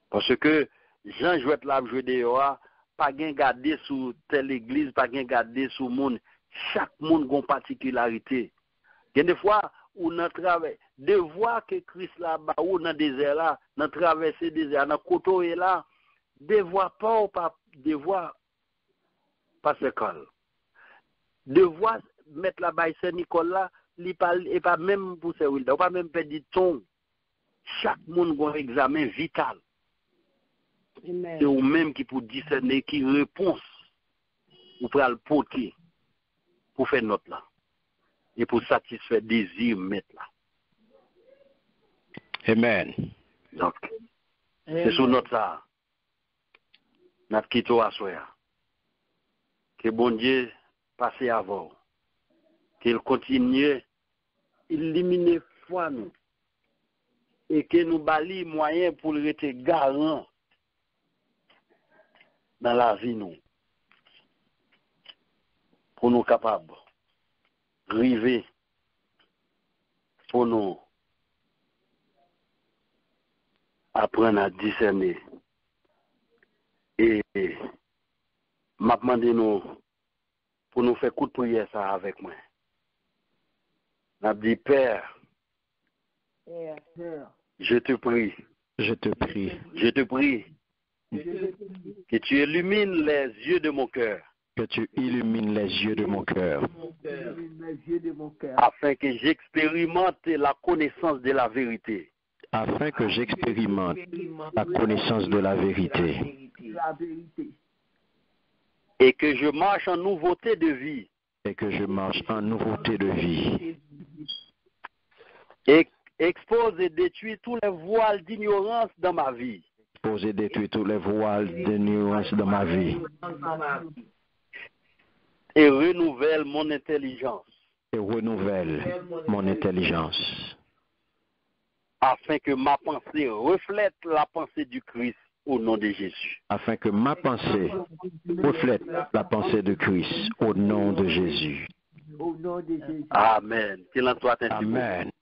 Parce que Jean jouet la jouer dehors, pas gain garder sous telle église, pas gain garder sous monde. Chaque monde a une particularité. Il y a des fois où nous travaillons, de voir que Christ là-bas, ou dans le désert là, dans traverser le désert, dans le côté là, de voir pas, de voir pas ce col. De voir mettre la baille Saint-Nicole là, il n'est pas même pour ce il ne pas même perdre du ton. Chaque monde a un examen vital. C'est ou même qui pour discerner qui réponse ou pour le porter pour faire notre là et pour satisfaire désir mettre là. Amen. Donc, c'est sur notre ça. Notre quitto à soi. Que bon Dieu passe avant. Qu'il continue éliminer foi nous et que nous bali moyen pour rester garant dans la vie nous. Pour nous capables arriver pour nous apprendre à discerner et m'a demandé nous pour nous faire coup de prière ça avec moi. N'a dit Père, je te prie, Je te prie que tu illumines les yeux de mon cœur, que tu illumines les yeux de mon cœur, afin que j'expérimente la connaissance de la vérité. afin que j'expérimente la connaissance de la vérité Et que je marche en nouveauté de vie. et que je marche en nouveauté de vie. Et expose et détruis tous les voiles d'ignorance dans ma vie. Poser détruire tous les voiles de nuances dans ma vie. Et renouvelle mon intelligence. Et renouvelle mon intelligence. Afin que ma pensée reflète la pensée du Christ au nom de Jésus. Afin que ma pensée reflète la pensée de Christ au nom de Jésus. Au nom de Jésus. Amen. Qu'il en soit ainsi. Amen.